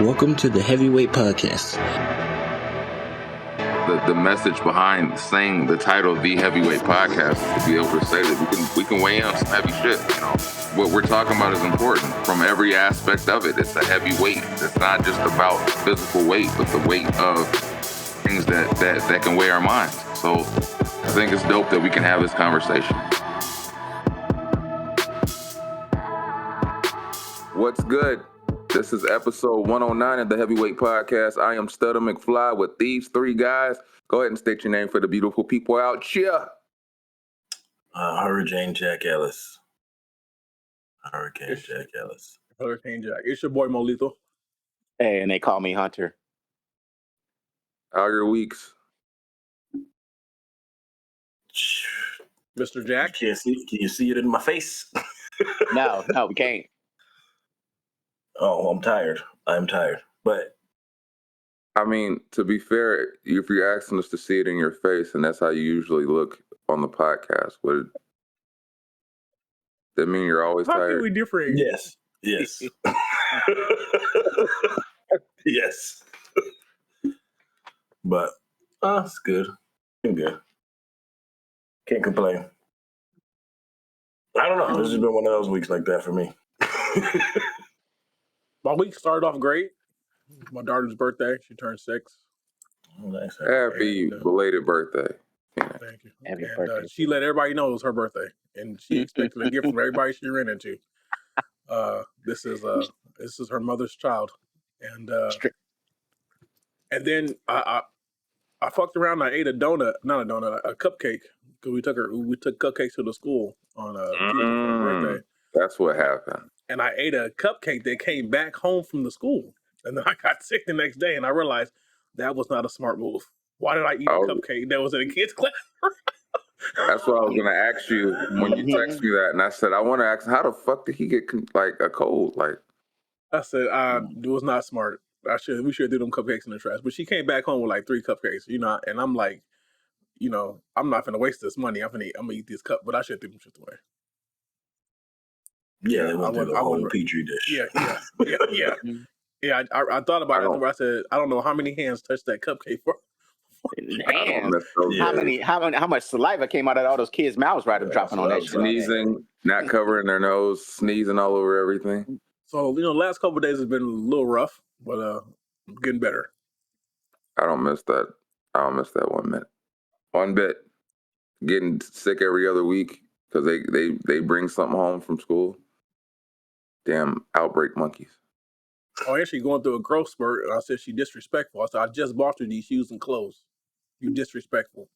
Welcome to the Heavyweight Podcast. The message behind saying the title "The Heavyweight Podcast" is to be able to say that we can weigh in on some heavy shit. You know, what we're talking about is important from every aspect of it. It's a heavy weight. It's not just about physical weight, but the weight of things that can weigh our minds. So I think it's dope that we can have this conversation. What's good? This is episode 109 of the Heavyweight Podcast. I am Stutter McFly with these three guys. Go ahead and state your name for the beautiful people out here. Hurricane Jack Ellis. Hurricane Jack. It's your boy Mo Lethal. Hey, and they call me Hunter. How are your weeks? Mr. Jack? Can you see it in my face? No, we can't. Oh, I'm tired. But I mean, to be fair, if you're asking us to see it in your face, and that's how you usually look on the podcast, would that mean you're always How tired? can we differentiate? yes. Yes. But it's good. I'm good. Can't complain. I don't know. This has been one of those weeks like that for me. My week started off great. My daughter's birthday. She turned 6. Oh, nice. Happy belated birthday. Thank you. Happy And, birthday. she let everybody know it was her birthday, and she expected a gift from everybody she ran into. This is her mother's child, and then I fucked around. And I ate a cupcake, because we took cupcakes to the school on Tuesday for her birthday. That's what happened. And I ate a cupcake that came back home from the school. And then I got sick the next day, and I realized that was not a smart move. Why did I eat a cupcake that was in a kid's class? That's what I was going to ask you when you text me that. And I said, I want to ask, how the fuck did he get like a cold? Like, I said, it was not smart. We should do them cupcakes in the trash. But she came back home with like 3 cupcakes, and I'm like, I'm not going to waste this money. I'm going to eat this cup, but I should throw them shit away. Yeah, they went through the whole Petri dish. Yeah. Yeah, I thought about it. I said, I don't know how many hands touched that cupcake for. Damn. How much saliva came out of all those kids' mouths right dropping on that shit? Sneezing, not covering their nose, sneezing all over everything. So, the last couple of days has been a little rough, but I'm getting better. I don't miss that. One bit. Getting sick every other week because they bring something home from school. Damn outbreak monkeys. Oh, and she going through a growth spurt, and I said she disrespectful. I said, I just bought you these shoes and clothes. You disrespectful.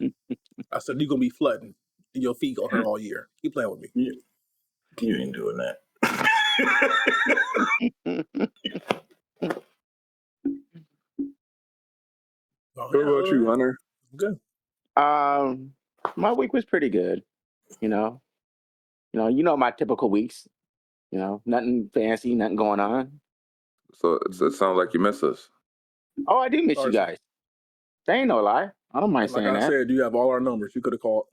I said, you're going to be flooding, and your feet going to hurt all year. Keep playing with me. You ain't doing that. What about you, Hunter? Good. My week was pretty good. You know my typical weeks. Nothing fancy, nothing going on. So it sounds like you miss us. Oh, I do miss you guys. That ain't no lie. I don't mind saying that. Like I said, you have all our numbers. You could have called.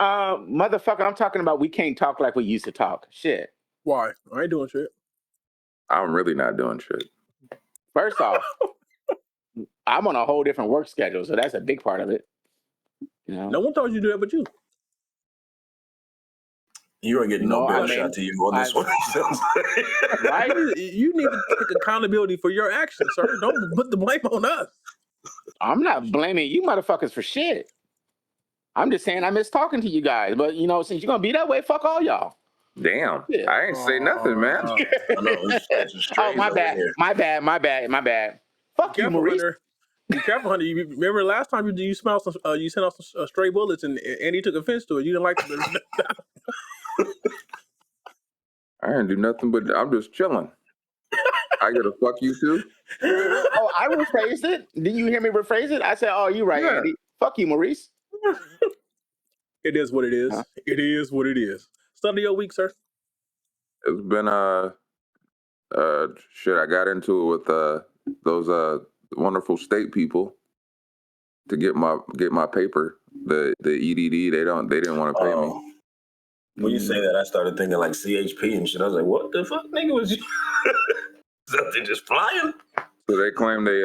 Motherfucker, I'm talking about we can't talk like we used to talk. Shit. Why? I ain't doing shit. I'm really not doing shit. First off, I'm on a whole different work schedule, so that's a big part of it. No one told you to do that but you. You ain't getting no bill shot to you on this one. Right? You need to take accountability for your actions, sir. Don't put the blame on us. I'm not blaming you motherfuckers for shit. I'm just saying I miss talking to you guys. But, since you're going to be that way, fuck all y'all. Damn. Yeah. I ain't say nothing, man. Oh, my bad. Fuck you, Maurice. Hunter. Be careful, Hunter. You remember last time you smelled some, you sent out some stray bullets and he took offense to it. You didn't like it. I didn't do nothing, but I'm just chilling. I gotta fuck you too. Oh, I rephrased it. Did you hear me rephrase it? I said, "Oh, you right, yeah. Andy. Fuck you, Maurice." It is what it is. Huh? It is what it is. Start of your week, sir. It's been shit. I got into it with those wonderful state people to get my paper. The EDD. They didn't want to pay me. When you say that, I started thinking like CHP and shit. I was like, what the fuck, nigga, was you? Something just flying. So they claim they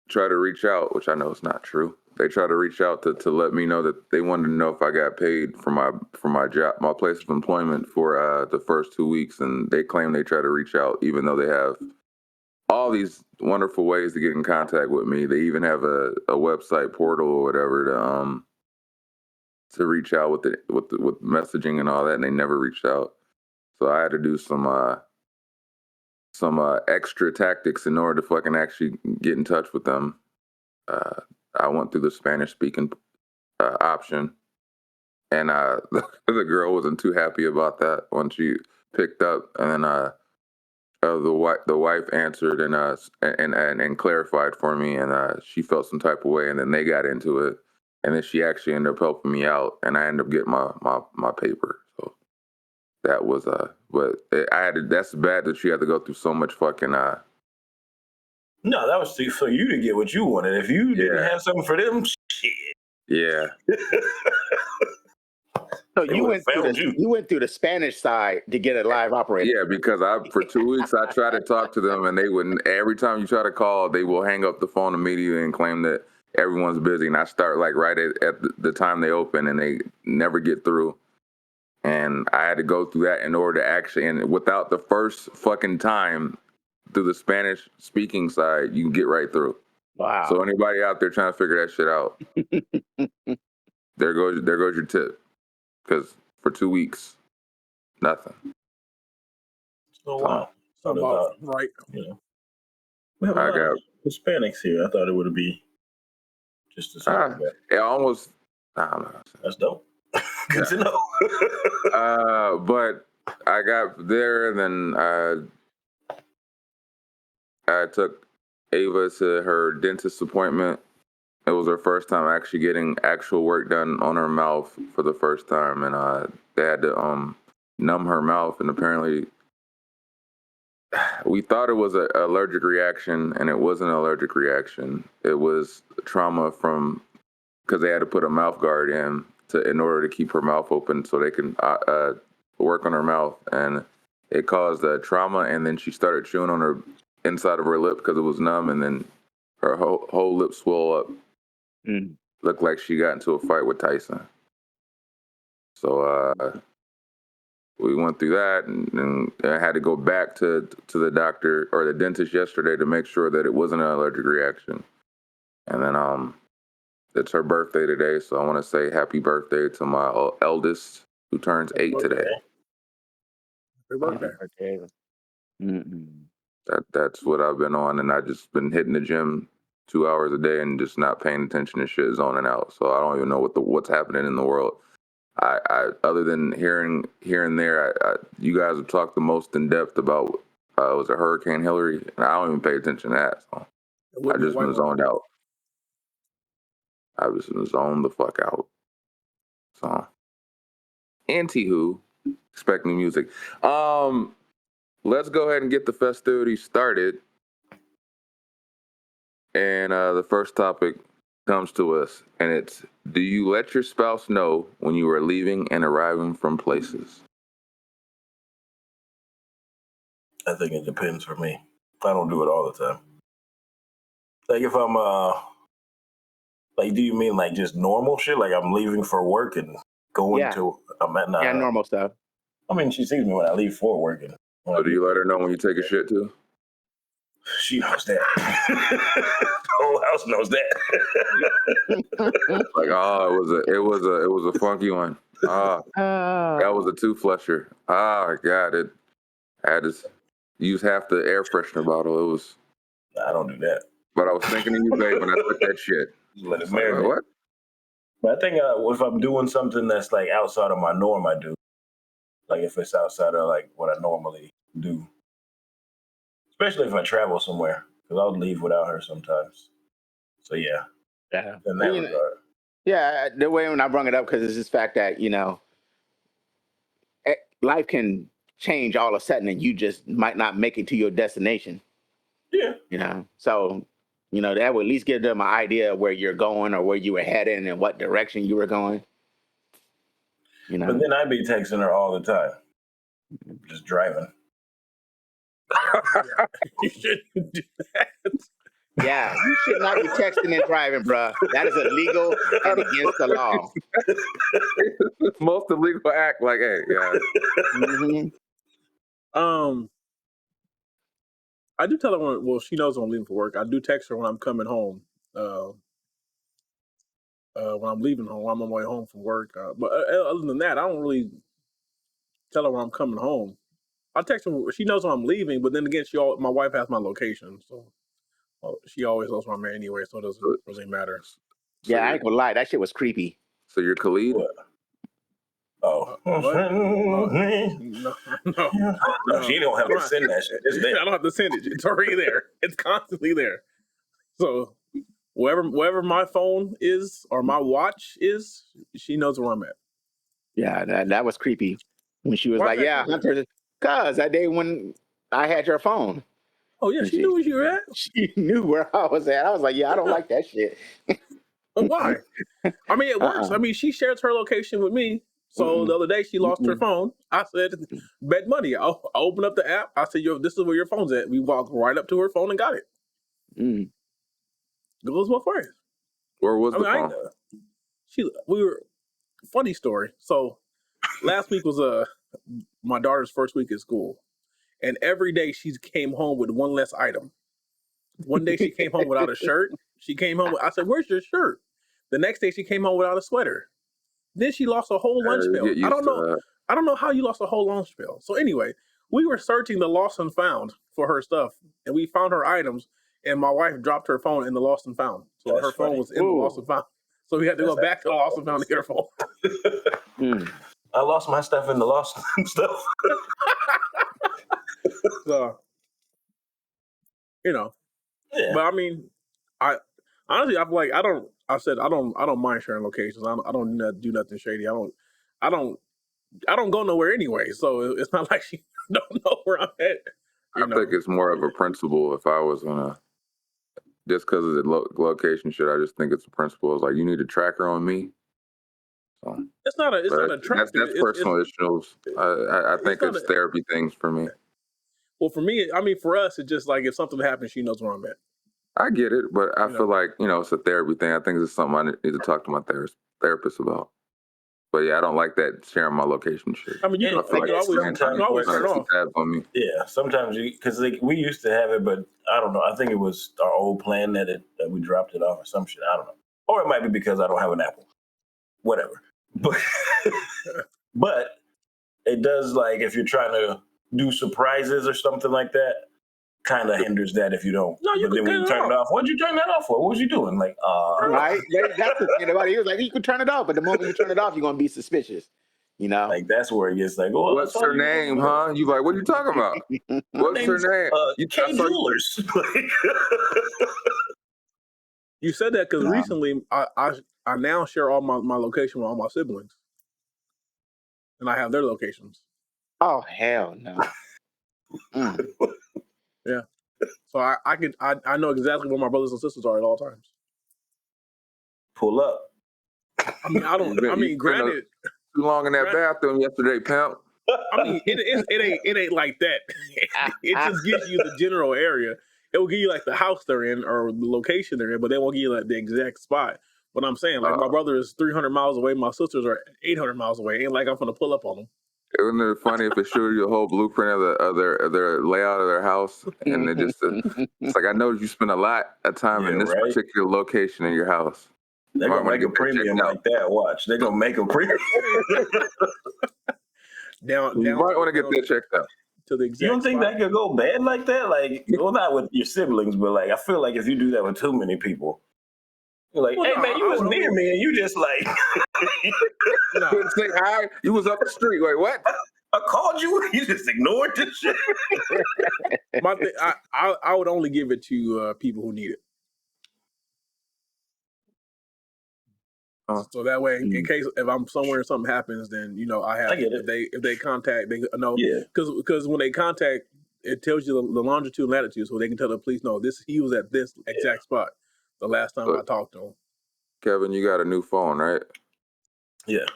try to reach out, which I know is not true. They try to reach out to let me know that they wanted to know if I got paid for my job, my place of employment for the first 2 weeks, and they claim they try to reach out, even though they have all these wonderful ways to get in contact with me. They even have a website portal or whatever to reach out with messaging and all that, and they never reached out. So I had to do some extra tactics in order to fucking actually get in touch with them. I went through the Spanish speaking option, and the girl wasn't too happy about that when she picked up, and then the wife answered and clarified for me, and she felt some type of way, and then they got into it, and then she actually ended up helping me out, and I ended up getting my paper. So that was but I had to, that's bad that you had to go through so much fucking No, that was for you to get what you wanted. If you didn't have something for them, shit. Yeah. So you went through the Spanish side to get a live operator. Yeah, because for 2 weeks I tried to talk to them, and they wouldn't. Every time you try to call, they will hang up the phone immediately and claim that everyone's busy. And I start like right at the time they open, and they never get through. And I had to go through that in order to actually, and without the first fucking time through the Spanish speaking side, you can get right through. Wow. So anybody out there trying to figure that shit out, there goes your tip. Because for 2 weeks, nothing. So wow. Right. You know, we have a lot of Hispanics here. I thought it would be just as hard. It almost. I don't know. That's dope. Good to know. But I got there, and then I took Ava to her dentist appointment. It was her first time actually getting actual work done on her mouth for the first time, and they had to numb her mouth, and apparently we thought it was an allergic reaction, and it wasn't an allergic reaction. It was trauma because they had to put a mouth guard in order to keep her mouth open so they can work on her mouth, and it caused trauma. And then she started chewing on her inside of her lip because it was numb, and then her whole lip swelled up. Looked like she got into a fight with Tyson. So we went through that, and I had to go back to the doctor or the dentist yesterday to make sure that it wasn't an allergic reaction. And then it's her birthday today, so I want to say happy birthday to my eldest, who turns 8 today. Happy birthday. That's what I've been on, and I just been hitting the gym 2 hours a day and just not paying attention to shit, zoning out. So I don't even know what's happening in the world. I other than here and there, you guys have talked the most in depth about was it Hurricane Hillary, and I don't even pay attention to that. So I just been zoned out. I was zoned the fuck out. So anywho, expect new music. Let's go ahead and get the festivities started. And the first topic comes to us, and it's: do you let your spouse know when you are leaving and arriving from places? I think it depends for me. I don't do it all the time. Like if I'm like, do you mean like just normal shit? Like I'm leaving for work and going to normal stuff. I mean, she sees me when I leave for work. And so do you let her know when you take a shit too? She knows that. The whole house knows that. Like, oh, it was a funky one. That was a 2-flusher. Oh God, I had to use half the air freshener bottle. It was. I don't do that. But I was thinking of you, babe, when I took that shit. Let it marinate. What? But I think if I'm doing something that's like outside of my norm, I do. Like if it's outside of like what I normally do. Especially if I travel somewhere, because I'll leave without her sometimes. So yeah. In that regard. Yeah, the way when I brought it up, because it's this fact that, life can change all of a sudden and you just might not make it to your destination. Yeah. So, that would at least give them an idea of where you're going or where you were heading and what direction you were going. But then I'd be texting her all the time. Just driving. You shouldn't do that. Yeah, you should not be texting and driving, bruh. That is illegal and against the law. Most illegal act, like, hey, yeah. I do tell her when she knows when I'm leaving for work. I do text her when I'm coming home. When I'm leaving home, when I'm on my way home from work. But other than that, I don't really tell her when I'm coming home. I text her. She knows when I'm leaving, but then again, my wife has my location, so she always knows where I'm at anyway, so it doesn't really matter. Yeah, I ain't gonna lie, that shit was creepy. So you're Khalid? What? Oh. What? No. She don't have to send that shit. It's there. I don't have to send it. It's already there. It's constantly there. So wherever my phone is or my watch is, she knows where I'm at. Yeah, that was creepy. When she was Why like, is that yeah, creepy? Hunter, cuz that day when I had your phone. Oh yeah, she knew where you were at. She knew where I was at. I was like, yeah, I don't like that shit. But why? I mean, it works. I mean, she shares her location with me. So the other day she lost her phone. I said, bet money. I opened up the app. I said, yo, this is where your phone's at. We walked right up to her phone and got it. Goes both ways. Where was the phone? Funny story. So last week was my daughter's first week at school. And every day she came home with one less item. One day she came home without a shirt. I said, where's your shirt? The next day she came home without a sweater. Then she lost a whole lunch pail. I don't know how you lost a whole lunch pail. So anyway, we were searching the lost and found for her stuff, and we found her items, and my wife dropped her phone in the lost and found. So her phone was in the lost and found. So we had to go back to the lost and found to get her phone. I lost my stuff in the lost stuff. So, but I mean, I honestly, I don't mind sharing locations. I don't do nothing shady. I don't go nowhere anyway, so it's not like she don't know where I'm at. I think it's more of a principle. If I was gonna, just because of the location shit, I just think it's a principle. It's like, you need a tracker on me. So, it's not a tracker. That's personal issues. I think it's therapy things for me. Well, for me, I mean, for us, it's just like if something happens, she knows where I'm at. I get it, but I feel like, it's a therapy thing. I think it's something I need to talk to my therapist about. But yeah, I don't like that sharing my location shit. I mean, you can always turn off. On me. Yeah, sometimes because we used to have it, but I don't know. I think it was our old plan that we dropped it off or some shit. I don't know, or it might be because I don't have an Apple. Whatever, but it does, like, if you're trying to do surprises or something like that, kind of hinders that if you don't. No, you can when you turn it off. What'd you turn that off for? What was you doing? Like, right? That's the thing about it. He was like, you can turn it off, but the moment you turn it off, you're gonna be suspicious. Like, that's where it gets like, oh, what's her name, huh? You like, what are you talking about? What's her name? K Jewelers. You said that because recently I now share all my location with all my siblings, and I have their locations. Oh hell no! Yeah, so I know exactly where my brothers and sisters are at all times. Pull up. I mean, granted, too long in that bathroom yesterday, pimp. I mean, it ain't like that. It just gives you the general area. It will give you like the house they're in or the location they're in, but they won't give you like the exact spot. But I'm saying, like, my brother is 300 miles away, my sisters are 800 miles away. Ain't like I'm gonna pull up on them. Isn't it funny if it showed you a whole blueprint of their layout of their house, and it just it's like, I know you spend a lot of time in this particular location in your house. They're gonna make a premium like that. Watch, they're gonna make a premium. You might want to get that checked out. To the exact you don't think that could go bad like that? Like, well, not with your siblings, but like, I feel like if you do that with too many people, you're like, hey man, you was near me and you just like, couldn't say hi. You was up the street. Wait, what? I called you. You just ignored this shit. I would only give it to people who need it. So that way, in case if I'm somewhere and something happens, then I have. If they contact, they know. Yeah. Because when they contact, it tells you the longitude and latitude, so they can tell the police, no, he was at this exact spot the last time I talked to him. Kevin, you got a new phone, right? Yeah.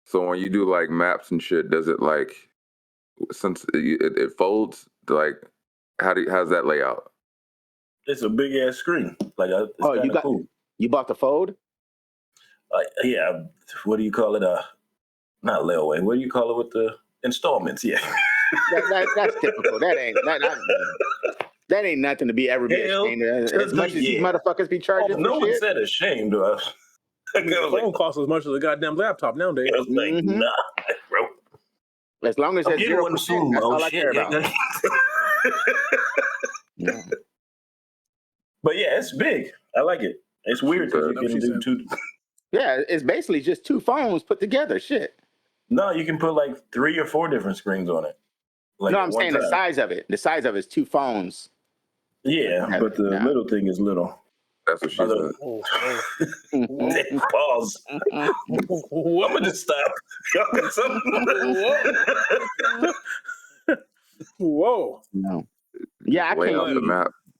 So when you do like maps and shit, does it like, since it folds, like, How's that layout? It's a big ass screen. Like it's Oh, kind of cool. you bought the Fold? Yeah. What do you call it? Not layaway. What do you call it with the installments? Yeah. That's typical. That ain't nothing to be ever be Hell ashamed of. to As the much as these yeah. motherfuckers be charging No for one shit. said ashamed. I The phone costs as much as a goddamn laptop nowadays. was like, nah, bro. As long as I'm it's getting 0%, one soon. that's all I Shit. care about. Yeah. But yeah, it's big. I like it. It's weird because you can do two. Yeah, it's basically just two phones put together. Shit. No, you can put like 3 or 4 different screens on it. Like No, at I'm one saying time. the size of it. The size of it is 2 phones. Yeah, but the little thing is little. That's what she said. Pause. I'm gonna just stop. Y'all got something? Whoa. No. Yeah,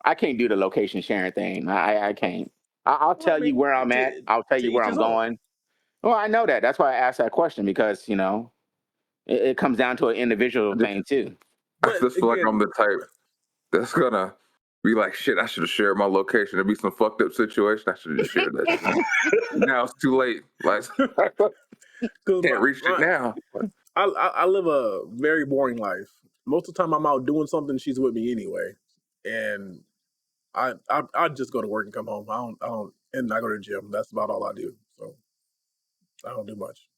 I can't do the location sharing thing. I can't. I'll tell you where I'm at. I'll tell you where I'm going. Well, I know that. That's why I asked that question because, it comes down to an individual thing too. I just feel like I'm the type that's gonna be like, shit, I should have shared my location. There'd be some fucked up situation. I should have just shared that shit. Now it's too late. Like, can't reach it now. I live a very boring life. Most of the time I'm out doing something, she's with me anyway. And I just go to work and come home. I don't and I go to the gym. That's about all I do. So I don't do much.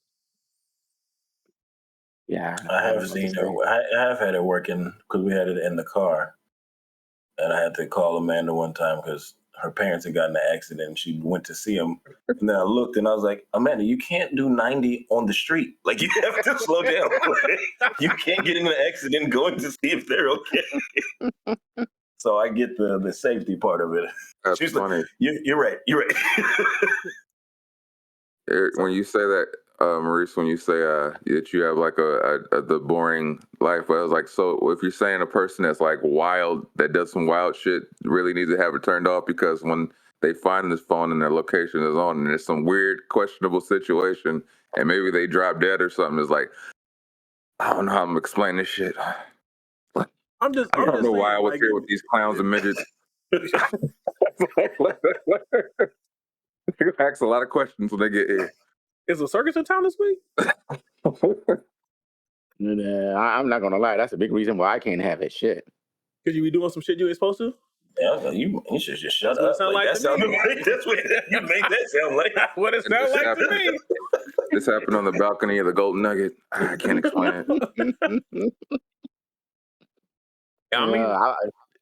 Yeah. I have seen her. I have had her working because we had it in the car. And I had to call Amanda one time because her parents had gotten in an accident and she went to see them. And then I looked and I was like, Amanda, you can't do 90 on the street. Like, you have to slow down. You can't get in an accident going to see if they're okay. So I get the safety part of it. That's She's funny. Like, you're right. You're right. Eric, when you say that, Maurice, when you say that you have like the boring life, I was like, so if you're saying a person that's like wild, that does some wild shit, really needs to have it turned off because when they find this phone and their location is on and there's some weird, questionable situation and maybe they drop dead or something, it's like, I don't know how I'm gonna explain this shit. I don't know why I was here with these clowns and midgets. They ask a lot of questions when they get here. Is a circus in town this week? I'm not gonna lie. That's a big reason why I can't have it. Shit. Could you be doing some shit you ain't supposed to? Yeah, you should just shut That's up. What it sound like to me. That's what you made that sound like. What it sound like to me. This happened on the balcony of the Golden Nugget. I can't explain it. I mean,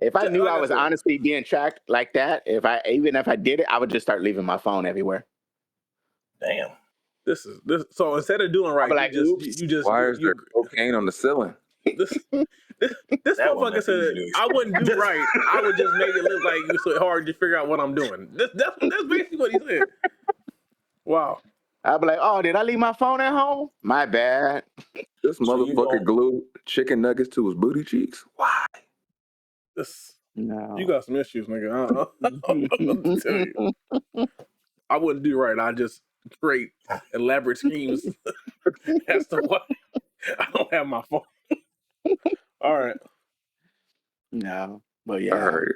if I knew I was honestly being tracked like that, even if I did it, I would just start leaving my phone everywhere. Damn. This. So instead of doing right, like, you just. Why is there cocaine on the ceiling? This motherfucker said I wouldn't do right. I would just make it look like it's so hard to figure out what I'm doing. That's basically what he said. Wow. I'd be like, oh, did I leave my phone at home? My bad. This motherfucker glued chicken nuggets to his booty cheeks. Why? You got some issues, nigga. I'll tell you. I wouldn't do right. I just create elaborate schemes as to why I don't have my phone. All right. No, but yeah. All right.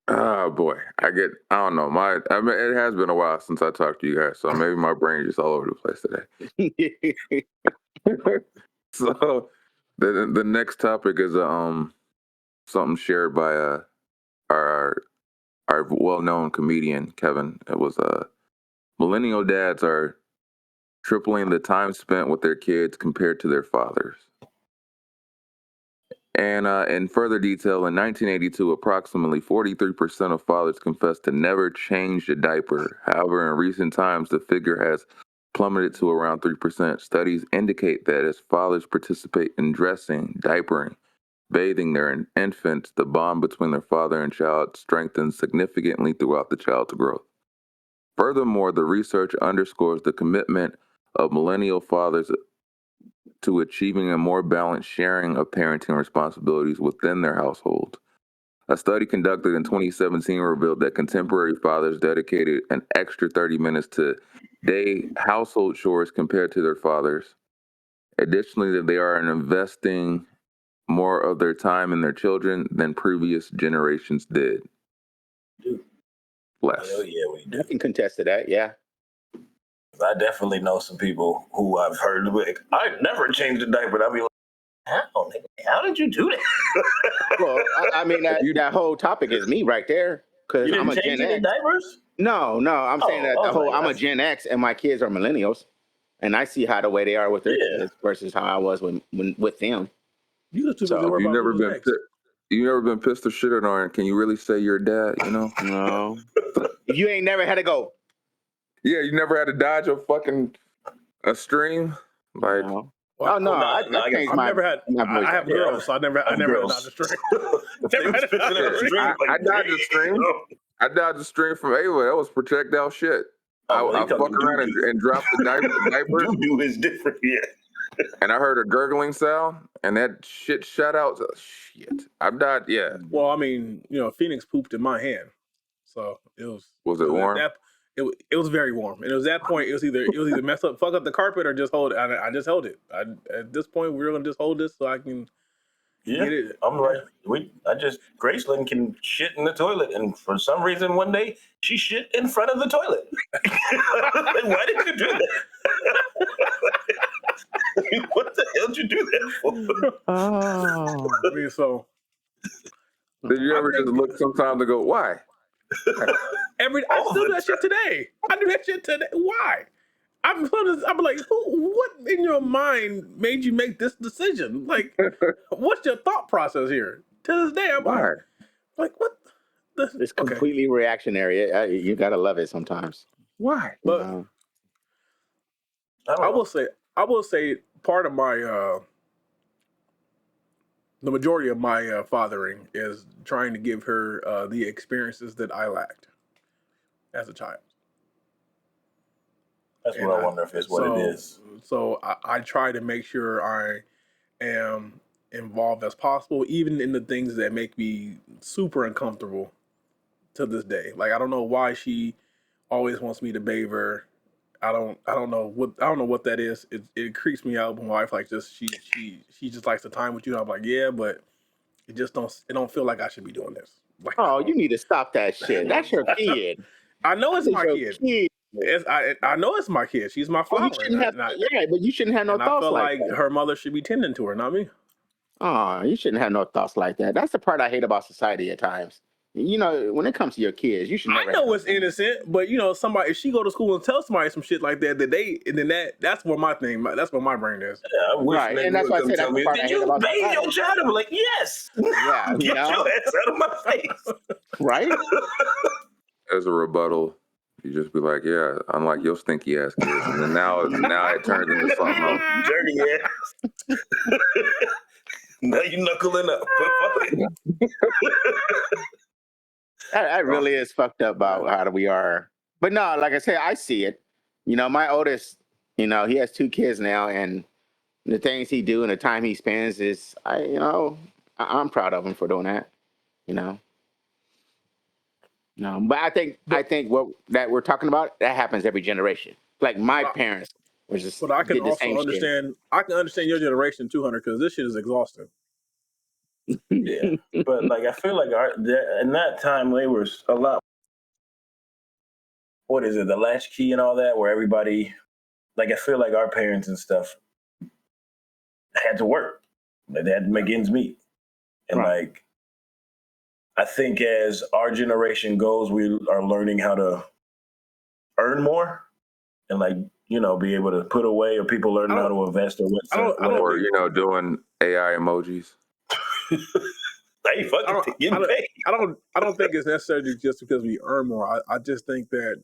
Oh boy, I don't know. I mean, it has been a while since I talked to you guys, so maybe my brain is all over the place today. So, the next topic is something shared by our well-known comedian Kevin. It was millennial dads are tripling the time spent with their kids compared to their fathers. And in further detail, in 1982, approximately 43% of fathers confessed to never change a diaper. However, in recent times, the figure has plummeted to around 3%. Studies indicate that as fathers participate in dressing, diapering, bathing their infants, the bond between their father and child strengthens significantly throughout the child's growth. Furthermore, the research underscores the commitment of millennial fathers to achieving a more balanced sharing of parenting responsibilities within their household. A study conducted in 2017 revealed that contemporary fathers dedicated an extra 30 minutes to day household chores compared to their fathers. Additionally, that they are investing more of their time in their children than previous generations did. Dude. Less. Oh, yeah, we do. I can contest to that, yeah. I definitely know some people who I've heard like, I never changed a diaper. I'll be like, how did you do that? Well, I mean, that whole topic is me right there. Because I'm a Gen X. Diapers? No, I'm saying that I'm a Gen X and my kids are millennials. And I see how the way they are with their kids versus how I was with them. You never been pissed or shitted on? Can you really say you're a dad? You know? No. If you ain't never had to go. Yeah, you never had to dodge a stream? Like, no. Oh no, I changed my. I have girls, so I never had to dodge a stream. I dodged a stream. I dodged a stream from Ava. That was projectile shit. I fuck around and drop the diaper. Doo-doo is different, yeah. And I heard a gurgling sound, and that shit shut out. Shit, I'm not. Yeah. Well, I mean, Phoenix pooped in my hand, so it was. Was it warm? It was very warm, and it was that point. It was either fuck up the carpet, or just hold it. I just held it. At this point, we're gonna just hold this so I can. Yeah, get it. I'm like, Graceland can shit in the toilet, and for some reason, one day she shit in front of the toilet. Like, why did you do that? What the hell did you do that for? Oh, I mean, so. Did you ever just look sometimes and go, why? I still do that shit today. I do that shit today. Why? I'm like, what in your mind made you make this decision? Like, what's your thought process here? To this day, I'm like, what? It's completely reactionary. You gotta love it sometimes. Why? But I will say, part of my the majority of my fathering is trying to give her the experiences that I lacked as a child. That's what I wonder if it's what it is. So I try to make sure I am involved as possible, even in the things that make me super uncomfortable to this day. Like, I don't know why she always wants me to bathe her. I don't know what that is. It creeps me out when my wife she just likes the time with you. I'm like, yeah, but it don't feel like I should be doing this. Like, you need to stop that shit. That's your kid. I know it's my kid. I know it's my kid. She's my flower. But you shouldn't have no thoughts I feel like that. Her mother should be tending to her, not me. Oh, you shouldn't have no thoughts like that. That's the part I hate about society at times. When it comes to your kids, you should never. I know it's innocent, but somebody, if she go to school and tell somebody some shit like that, that's where my brain is. Yeah, I wish right, and that's why I said that's the part Did you bathe your child? I'm like, yes. Yeah, get your ass out of my face. Right. As a rebuttal, you just be like, yeah, unlike your stinky ass kids, and then now it turns into something else. Dirty ass. Now you knuckling up. That really is fucked up about how we are. But no, like I said, I see it. My oldest, he has 2 kids now, and the things he do and the time he spends is, I'm proud of him for doing that. No, but I think what that we're talking about, that happens every generation. Like my parents was just. But I can also understand. Shit. I can understand your generation too, Hunter, because this shit is exhausting. Yeah, but like I feel like in that time they were a lot. What is it? The latchkey and all that, where everybody, like I feel like our parents and stuff had to work. They had to make ends meet, and like. I think as our generation goes, we are learning how to earn more and be able to put away, or people learning how to invest or or doing AI emojis. I don't think it's necessarily just because we earn more. I just think that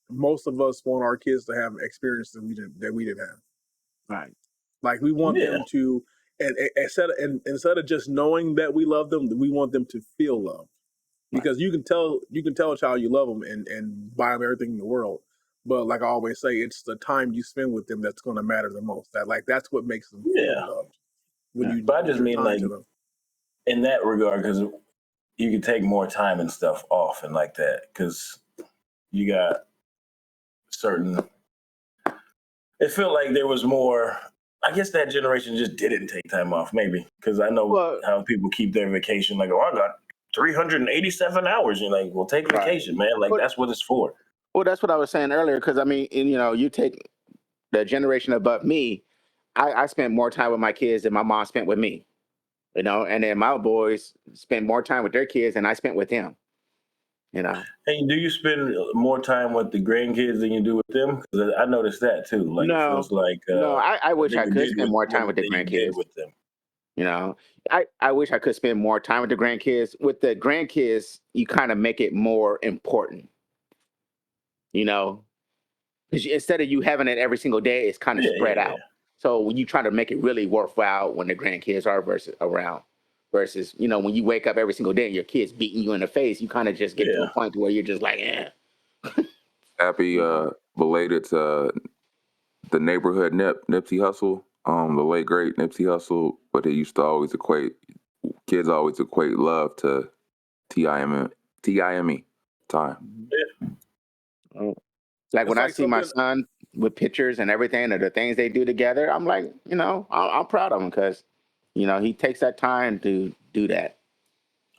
most of us want our kids to have experiences that we didn't have. Right. Like we want them to. And instead of just knowing that we love them, we want them to feel love, because you can tell a child you love them and buy them everything in the world, but like I always say, it's the time you spend with them that's going to matter the most. That's what makes them feel loved. But I just mean like in that regard, because you can take more time and stuff off and like that, because you got certain. It felt like there was more I guess that generation just didn't take time off, maybe, because I know how people keep their vacation. Like, oh, I got 387 hours. You're like, well, take vacation, man. Like, that's what it's for. Well, that's what I was saying earlier. Because I mean, you take the generation above me. I spent more time with my kids than my mom spent with me. And then my boys spent more time with their kids than I spent with them. Hey, do you spend more time with the grandkids than you do with them? Because I noticed that too. Like, No, it feels like no. I wish I could spend more time with the grandkids. With them. I wish I could spend more time with the grandkids. With the grandkids, you kind of make it more important. Because instead of you having it every single day, it's kind of spread out. So when you try to make it really worthwhile when the grandkids are around, versus when you wake up every single day and your kids beating you in the face, you kind of just get to a point where you're just like, Happy belated to the neighborhood Nipsey Hussle, the late great Nipsey Hussle, but he used to always kids always equate love to time. Oh. Like when I see my son with pictures and everything of the things they do together, I'm like, I'm proud of him because, he takes that time to do that.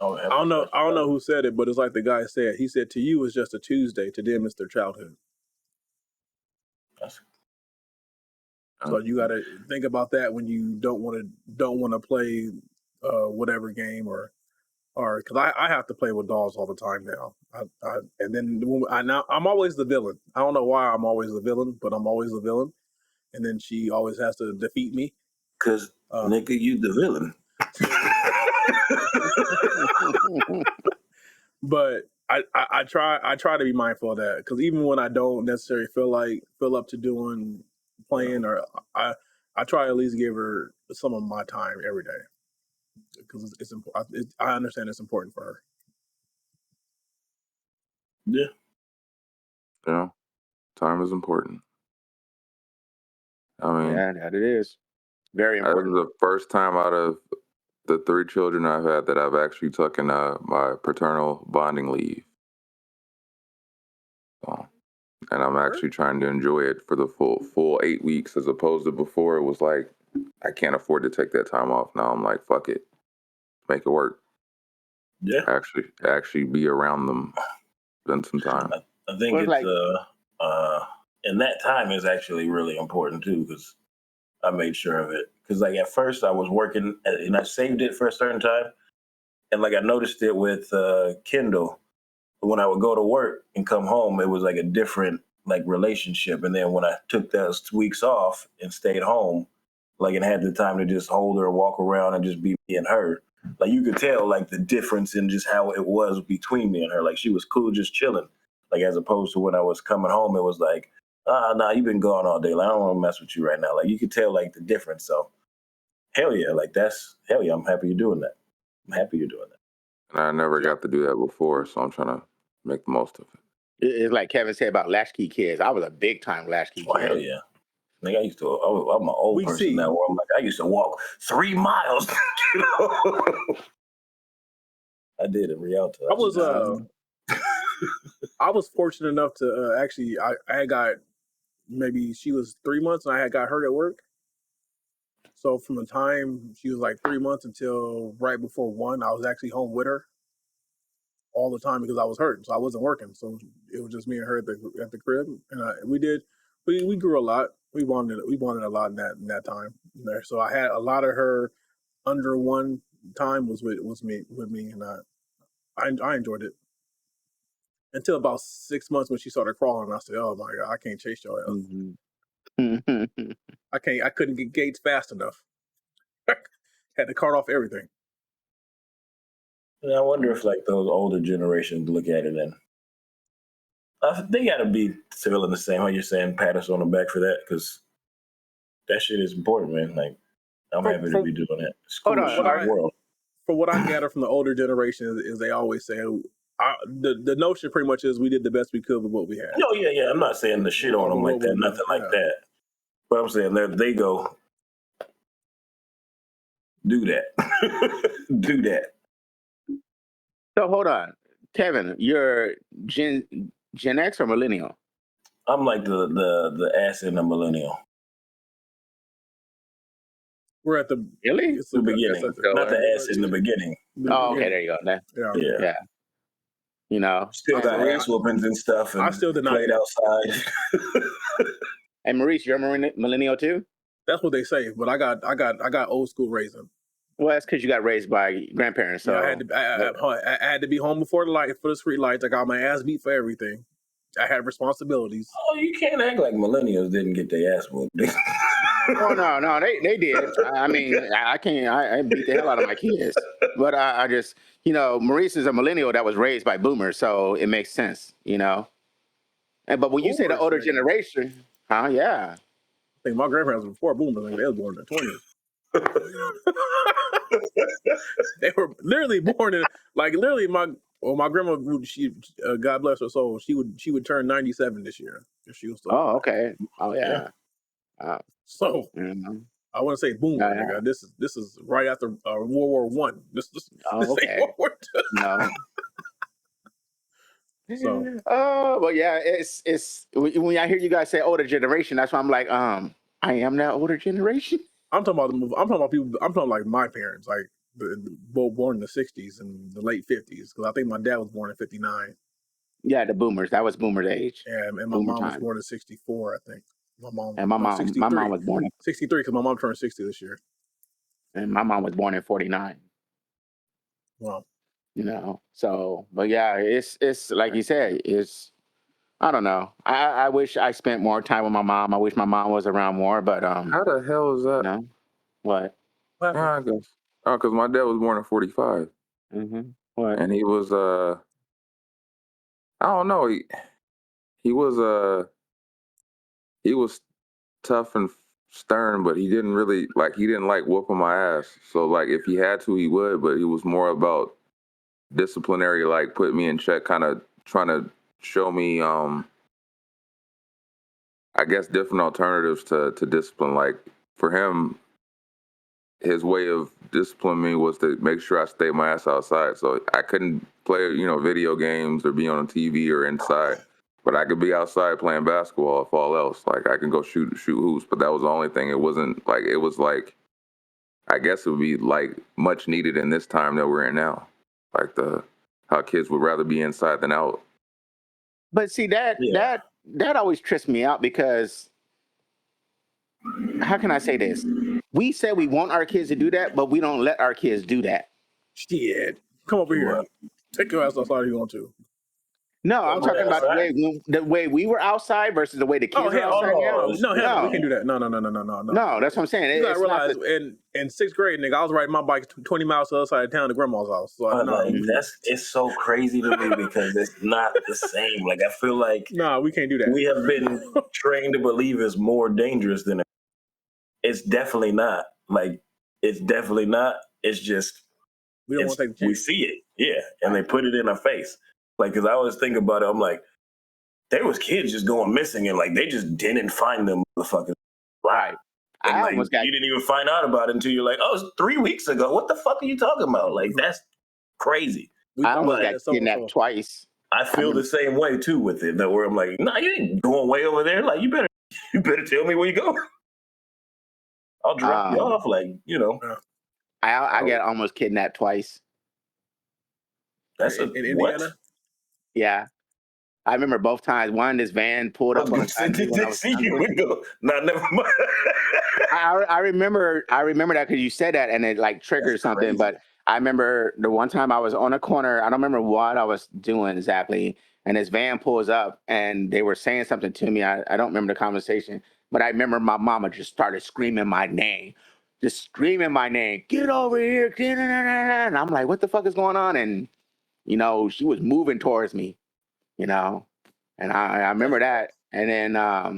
Oh, I don't know who said it, but it's like the guy said. He said, "To you, it's just a Tuesday. To them, it's their childhood." So you got to think about that when you don't want to play whatever game or because I have to play with dolls all the time now. And then I'm always the villain. I don't know why I'm always the villain, but I'm always the villain. And then she always has to defeat me. Because nigga, you the villain. But I try to be mindful of that because even when I don't necessarily feel up to playing or I try to at least give her some of my time every day because it's important. I understand it's important for her. Yeah, time is important. I mean, that it is very important. This is the first time out of the 3 children I've had that I've actually taken my paternal bonding leave. And I'm actually trying to enjoy it for the full 8 weeks, as opposed to before it was like I can't afford to take that time off. Now I'm like, fuck it, make it work. Yeah, actually be around them, spend some time. I think and that time is actually really important too because I made sure of it. Because like at first I was working and I saved it for a certain time, and like I noticed it with Kindle. When I would go to work and come home, it was like a different like relationship. And then when I took those weeks off and stayed home, like and had the time to just hold her and walk around and just be me and her, like you could tell like the difference in just how it was between me and her. Like she was cool, just chilling. Like as opposed to when I was coming home, it was like, nah, you've been gone all day. Like I don't want to mess with you right now. Like you could tell like the difference. So hell yeah, I'm happy you're doing that. I'm happy you're doing that. And I never got to do that before, so I'm trying to make the most of it. It's like Kevin said about latchkey kids. I was a big time latchkey kid. Hell yeah. Like I'm an old person now where I'm like, I used to walk 3 miles. I did in Rialto. I was fortunate enough to actually, I got, maybe she was 3 months and I had got hurt at work. So from the time she was like 3 months until right before 1, I was actually home with her all the time because I was hurt. So I wasn't working. So it was just me and her at the crib. And we grew a lot. We bonded a lot in that time there. So I had a lot of her under 1 time was with me, and I enjoyed it until about 6 months when she started crawling. I said, "Oh my God, I can't chase your ass. Mm-hmm. I couldn't get gates fast enough. Had to cart off everything." And I wonder if like those older generations look at it and they got to be feeling the same. How you're saying, pat us on the back for that because that shit is important, man. Like I'm happy to be doing that. It's cool shit in the world. For what I gather from the older generation is they always say the notion pretty much is we did the best we could with what we had. No, yeah. I'm not saying the shit on them like that, nothing like that. But I'm saying they go do that, do that. So hold on, Kevin, you're Gen X or millennial? I'm like the ass in the millennial. We're at the really the beginning, not the S in the beginning. Oh, okay, there you go. Yeah. You know, still got ass whoopings and stuff. And I still played outside. And Maurice, you're a millennial too? That's what they say, but I got old school raising. Well, that's because you got raised by grandparents. So yeah, I had to be home before the street lights. I got my ass beat for everything. I had responsibilities. Oh, you can't act like millennials didn't get their ass whooped. Oh no, they did. I mean, I can't. I beat the hell out of my kids, but I just, Maurice is a millennial that was raised by boomers, so it makes sense, but when you say the older generation, yeah. I think my grandparents were before boomers. They were born in the 20s. They were literally born in literally my grandma. She God bless her soul. She would turn 97 this year if she was still. Oh, okay. Oh yeah. So I want to say boomer, nigga. This is right after World War One. This okay. World War II. No. So, but yeah, it's when I hear you guys say older generation, that's why I'm like, I am that older generation. I'm talking about people. I'm talking like my parents, like both born in the 60s and the late 50s, because I think my dad was born in 59. Yeah, the boomers. That was boomer's age. And my mom was born in 64, I think. My mom was born in 63 because my mom turned 60 this year. And my mom was born in 49. Wow. So, but yeah, it's like you said, I don't know. I wish I spent more time with my mom. I wish my mom was around more, but how the hell is that? What? I guess. Oh, because my dad was born in 45. Mm-hmm. What? And he was I don't know. He was tough and stern, but he didn't like whooping my ass. So like if he had to, he would, but he was more about disciplinary, like put me in check, kind of trying to show me I guess different alternatives to discipline. Like for him, his way of disciplining me was to make sure I stayed my ass outside. So I couldn't play, video games or be on TV or inside. But I could be outside playing basketball if all else. Like I can go shoot hoops, but that was the only thing. It wasn't like I guess it would be like much needed in this time that we're in now. Like how kids would rather be inside than out. But see that always trips me out because how can I say this? We say we want our kids to do that, but we don't let our kids do that. Shit. Come over here. Take your ass outside if you want to. No, I'm talking about the way we were outside versus the way the kids are outside now. No, we can do that. No. No, that's what I'm saying. You gotta realize in sixth grade, nigga, I was riding my bike 20 miles to the other side of town to grandma's house. So it's so crazy to me because it's not the same. Like I feel like we can't do that. We have been trained to believe it's more dangerous than it's definitely not. Like it's definitely not. It's just we don't want to take the chance. We see it, and they put it in our face. Like, because I always think about it, I'm like, there was kids just going missing, and like they just didn't find them, motherfuckers. Right. And, you didn't even find out about it until you're like, oh, it's 3 weeks ago. What the fuck are you talking about? Like, that's crazy. I almost got kidnapped twice. I feel the same way too with it, where I'm like, nah, you ain't going way over there. Like, you better tell me where you go. I'll drop you off, I got almost kidnapped twice. That's in Indiana? Yeah. I remember both times. One, this van pulled up on the side. No, never mind. I remember that because you said that and it like triggered something. Crazy. But I remember the one time I was on a corner. I don't remember what I was doing exactly. And this van pulls up and they were saying something to me. I don't remember the conversation, but I remember my mama just started screaming my name. Just screaming my name. Get over here. And I'm like, what the fuck is going on? And she was moving towards me, and I remember that. And then I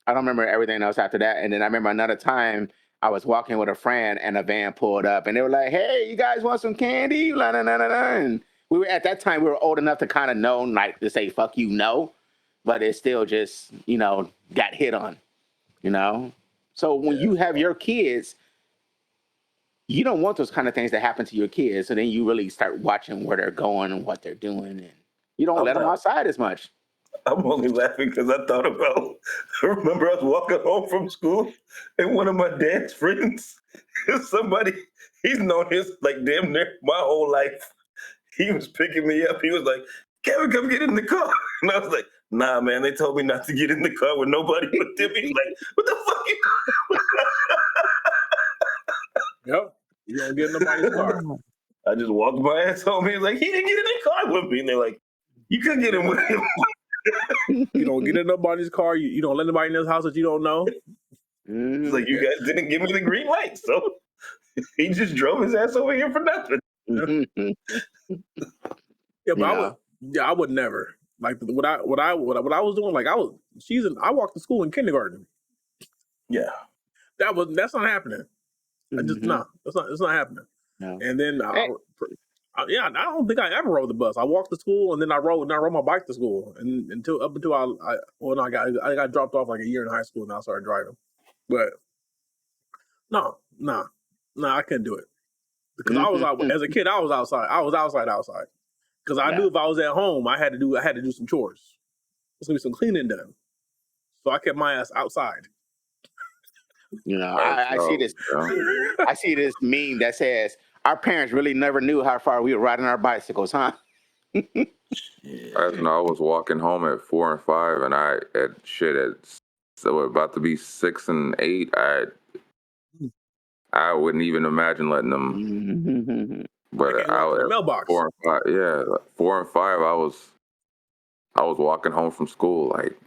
don't remember everything else after that. And then I remember another time I was walking with a friend and a van pulled up and they were like, hey, you guys want some candy? And we were at that time, we were old enough to kind of know, like to say, fuck you, no. But it still just, got hit on, So when you have your kids, you don't want those kind of things to happen to your kids. So then you really start watching where they're going and what they're doing. And you don't let them outside as much. I'm only laughing because I thought about. I remember I was walking home from school, and one of my dad's friends, somebody he's known his like damn near my whole life. He was picking me up. He was like, "Kevin, come get in the car," and I was like, "Nah, man. They told me not to get in the car with nobody but them." He's like, "What the fuck?" Yep, you don't get in nobody's car. I just walked my ass home. He was like, "He didn't get in the car with me," and they're like, "You could get in with him." You don't get in nobody's car. You don't let anybody in this house that you don't know. It's like, you guys didn't give me the green light, so he just drove his ass over here for nothing. Yeah, but I would never like what I was doing. Like I walked to school in kindergarten. Yeah, that's not happening. It's not happening. No. And then I don't think I ever rode the bus. I walked to school and then I rode my bike to school, and until I got dropped off like a year in high school and I started driving. But no, I couldn't do it because I was out as a kid. I was outside. I was outside because I knew if I was at home, I had to do some chores. There's gonna be some cleaning done, so I kept my ass outside. You know, I see this. I see this meme that says, "Our parents really never knew how far we were riding our bicycles, huh?" I was walking home at 4 and 5, and about to be 6 and 8. I wouldn't even imagine letting them. But I was mailbox. 4 and 5. Yeah, 4 and 5. I was walking home from school like.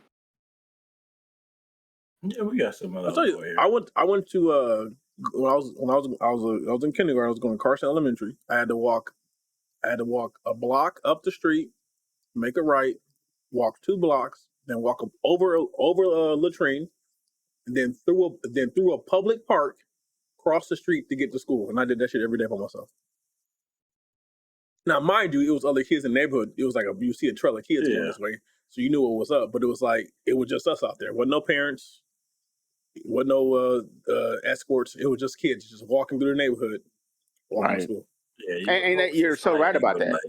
Yeah, we got some. I'll tell you, I went to when I was in kindergarten. I was going to Carson Elementary. I had to walk a block up the street, make a right, walk 2 blocks, then walk over latrine, and then through a public park, cross the street to get to school. And I did that shit every day by myself. Now, mind you, it was other kids in the neighborhood. It was like you see a trail of kids going this way, so you knew what was up. But it was just us out there. Wasn't no parents. Wasn't no escorts. It was just kids just walking through the neighborhood, walking to school. Yeah, and you're so right about that.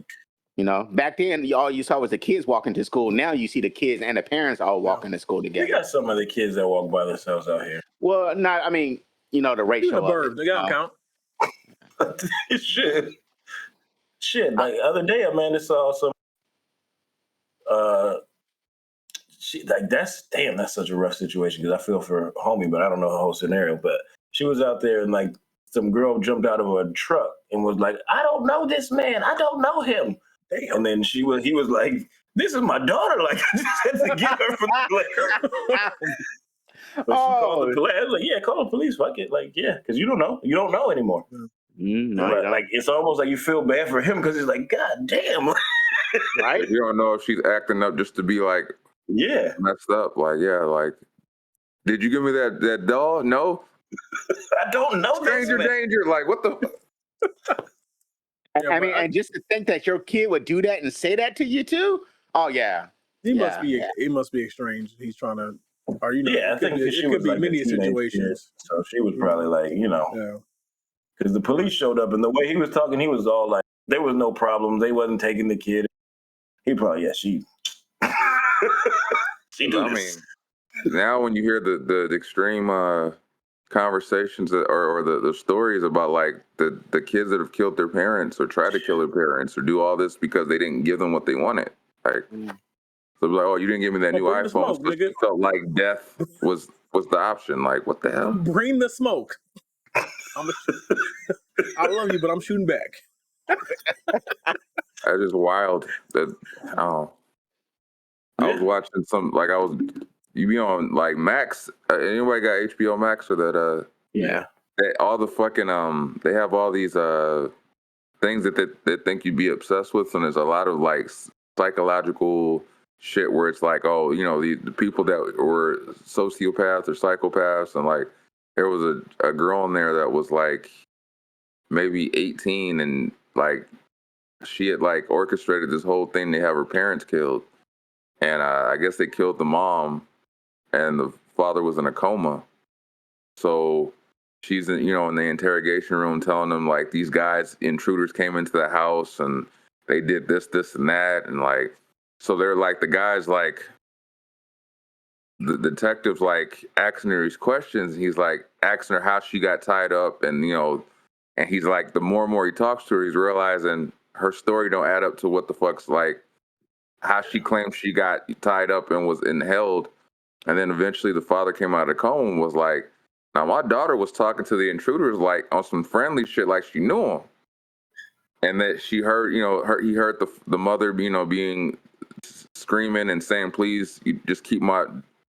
You know, back then, all you saw was the kids walking to school. Now you see the kids and the parents all walking to school together. We got some of the kids that walk by themselves out here. Well, I mean, the ratio. The burbs, they gotta count. Shit. Like the other day, Amanda saw some. That's such a rough situation because I feel for homie, but I don't know the whole scenario. But she was out there and like some girl jumped out of a truck and was like, "I don't know this man. I don't know him." Damn. And then he was like, "This is my daughter." Like I just had to get her from the But she called the police. I was like, "Yeah, call the police. Fuck it." Like, yeah, because you don't know anymore. Like it's almost like you feel bad for him because he's like, "God damn." Right? You don't know if she's acting up just to be like, messed up. Like, did you give me that doll? No. I don't know. Stranger danger. Like, what the? I mean, and just to think that your kid would do that and say that to you too. Oh yeah. He must be estranged. He's trying to. Or I think it could be many situations. So she was probably like, because the police showed up and the way he was talking, he was all like, there was no problem. They wasn't taking the kid. He probably, she do this. Mean, now when you hear the extreme conversations or the stories about like the kids that have killed their parents or tried to kill their parents or do all this because they didn't give them what they wanted. Like, so like, oh, you didn't give me that new iPhone. So it felt like death was the option. Like, what the hell? Bring the smoke. I love you, but I'm shooting back. That's just wild. That I was watching you be on like Max. Anybody got HBO Max or that? All the fucking they have all these things that they think you'd be obsessed with, and there's a lot of like psychological shit where it's like, oh, the people that were sociopaths or psychopaths, and like there was a girl in there that was like maybe 18, and like she had like orchestrated this whole thing to have her parents killed, and I guess they killed the mom, and the father was in a coma. So she's in the interrogation room telling them like these intruders came into the house and they did this and that, and like so they're like the guys like the detective's like asking her these questions. He's like asking her how she got tied up, and and he's like, the more and more he talks to her, he's realizing her story don't add up to what the fuck's like how she claimed she got tied up and was held. And then eventually the father came out of the coma and was like, now my daughter was talking to the intruders like on some friendly shit, like she knew them. And that she heard, he heard the mother, being screaming and saying, please, you just keep my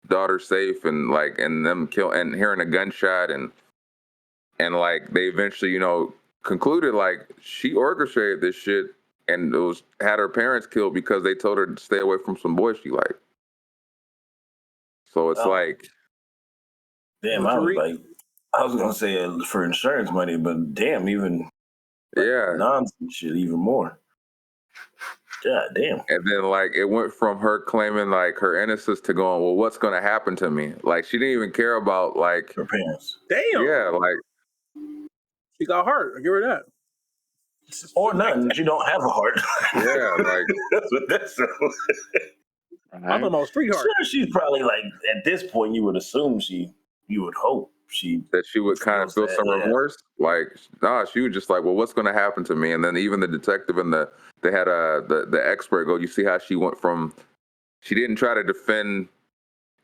daughter safe, and like, and them kill, and hearing a gunshot, and like they eventually, concluded like she orchestrated this shit and had her parents killed because they told her to stay away from some boys she liked. So it's like, damn, I was gonna say for insurance money, but damn, even nonsense shit, even more. God damn. And then like it went from her claiming like her innocence to going, well, what's gonna happen to me? Like she didn't even care about like her parents. Damn. Yeah, like she got heart. I give her that. Or none. She don't have a heart. Yeah, like that's what that's. I'm talking about street heart. Sure, she's probably like at this point. You would assume you would hope that she would kind of feel some remorse. Like, nah, she was just like, well, what's going to happen to me? And then even the detective and they had the expert go, you see how she went from, she didn't try to defend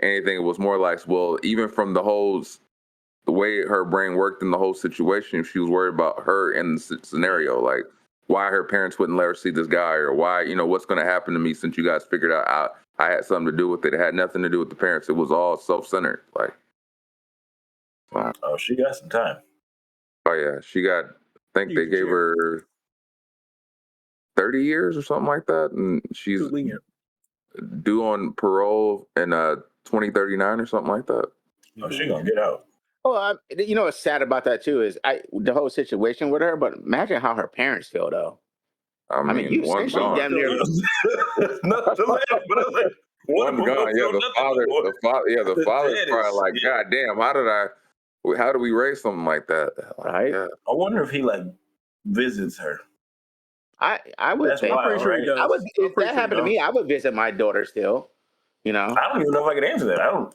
anything. It was more like, well, even from the way her brain worked in the whole situation, she was worried about her in the scenario, like why her parents wouldn't let her see this guy, or why, what's going to happen to me since you guys figured out I had something to do with it. It had nothing to do with the parents. It was all self-centered. Like, oh, she got some time. Oh yeah, she got. I think they gave her 30 years or something like that, and she's due on parole in 2039 or something like that. Oh, she gonna get out. Well, what's sad about that too is the whole situation with her. But imagine how her parents feel, though. I mean, you one's said she gone. damn near. Not to laugh, but I was like, one's gone. Yeah, the father's probably like, God damn, how do we raise something like that? Right. Yeah. I wonder if he like visits her. I would think. I'm pretty sure he does. If that happened to me, I would visit my daughter still. I don't even know if I could answer that. I don't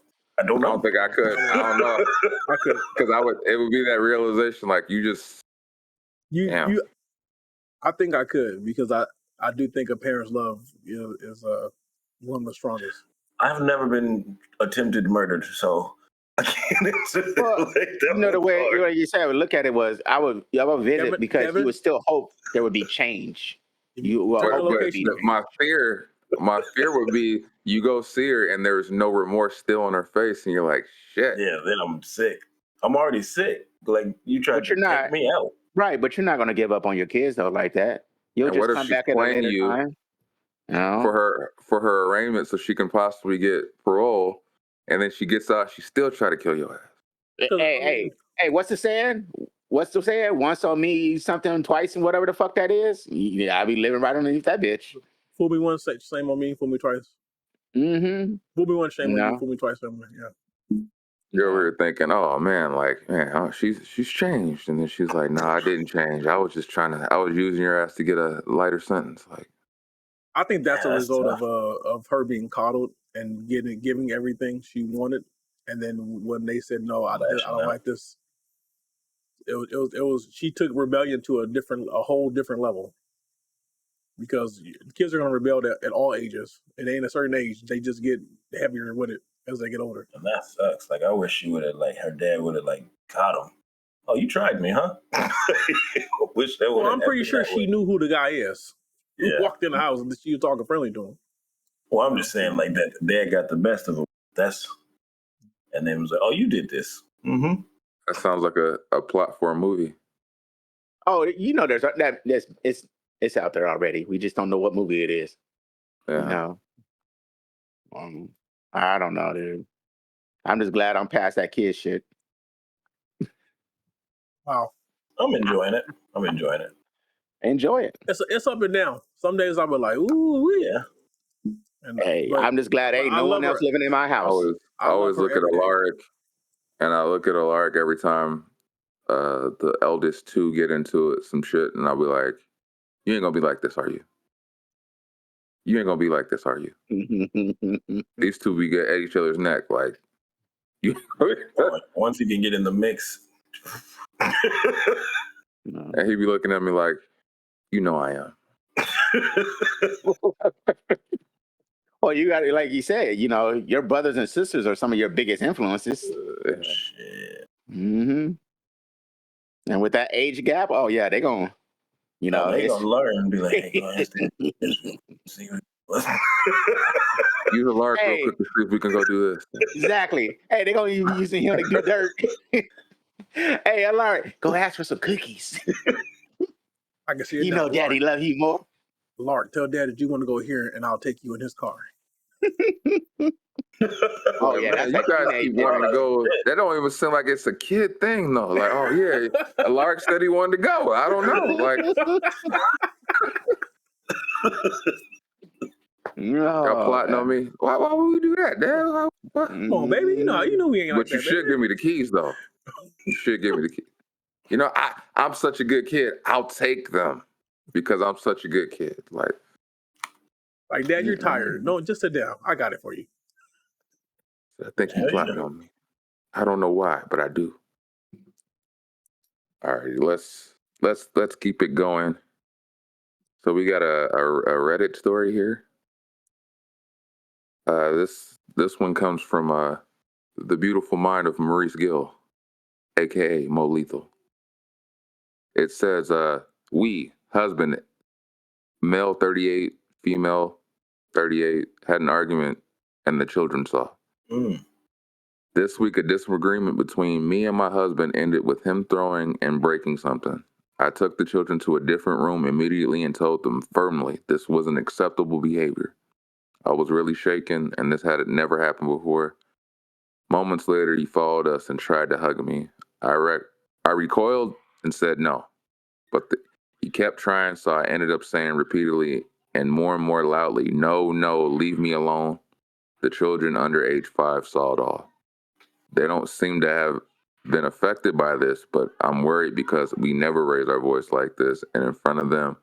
know. I don't think I could. I don't know. I could, because it would be that realization, like you just. I think I could, because I do think a parent's love is one of the strongest. I've never been attempted murdered, so I can't answer the way you said I would look at it was I would visit because you would still hope there would be change. My fear would be you go see her and there's no remorse still on her face, and you're like, shit. Yeah, then I'm sick. I'm already sick. Like you tried to take me out. Right, but you're not going to give up on your kids though like that. You'll just come back at a later time. For her arraignment so she can possibly get parole, and then she gets out, she still try to kill your ass. Hey, what's the saying? Once on me something, twice and whatever the fuck that is. Yeah, I'll be living right underneath that bitch. Fool me once, shame on me. Fool me twice. Mm-hmm. Fool me once, shame on you. Fool me twice, shame on me. Yeah. You're over here thinking, oh man, she's changed, and then she's like, no, I didn't change. I was just I was using your ass to get a lighter sentence. Like, I think that's a result of her being coddled and giving everything she wanted, and then when they said no, I don't like this. It was she took rebellion to a whole different level, because kids are going to rebel at all ages. It ain't a certain age; they just get heavier with it as they get older. And that sucks. Like I wish she would have her dad would have caught him. Oh, you tried me, huh? I wish that would. Well, I'm pretty sure she knew who the guy is. Who walked in the house and she was talking friendly to him. Well, I'm just saying that dad got the best of him. And then was like, oh, you did this. Mm-hmm. That sounds like a plot for a movie. Oh, it's out there already. We just don't know what movie it is. Yeah. I don't know, dude. I'm just glad I'm past that kid shit. Wow. I'm enjoying it. Enjoy it. It's up and down. Some days I'll be like, ooh, yeah. I'm just glad ain't no one else living in my house. I always look at Alaric, and I look at Alaric every time the eldest two get into some shit, and I'll be like, you ain't gonna be like this, are you? You ain't gonna be like this, are you? These two be at each other's neck, like you. Once he can get in the mix, and he be looking at me like, you know, I am. Well, you got it, like you said, you know, your brothers and sisters are some of your biggest influences. Shit. Mm-hmm. And with that age gap, oh yeah, they gonna, you know, they gonna learn and be like, hey, go ask that. See use a lark real quick to see if we can go do this. Exactly. Hey, they gonna be using him to do dirt. Hey, Lark, go ask for some cookies. I can see it. You now. know, Daddy love you more. Lark, tell Dad that you want to go here, and I'll take you in his car. Oh yeah, man, you guys keep wanting to go. That don't even seem like it's a kid thing, though. Like, oh yeah, Lark said he wanted to go. I don't know. Like, y'all plotting on me. Why would we do that, Dad? Come on, baby. You know we ain't like that. But you should give me the keys, though. You should give me the keys. You know, I'm such a good kid. I'll take them because I'm such a good kid. Like, Dad, you're tired. No, just sit down. I got it for you. I think you're plotting on me. I don't know why, but I do. All right, let's keep it going. So we got a Reddit story here. This one comes from the beautiful mind of Maurice Gill, aka Mo Lethal. It says, we, husband, male 38, female 38, had an argument and the children saw. This week, a disagreement between me and my husband ended with him throwing and breaking something. I took the children to a different room immediately and told them firmly this wasn't acceptable behavior. I was really shaken, and this had never happened before. Moments later, he followed us and tried to hug me. I recoiled and said no, but he kept trying, so I ended up saying repeatedly and more loudly, no, leave me alone. The children under age 5 saw it all. They don't seem to have been affected by this, but I'm worried because we never raise our voice like this and in front of them.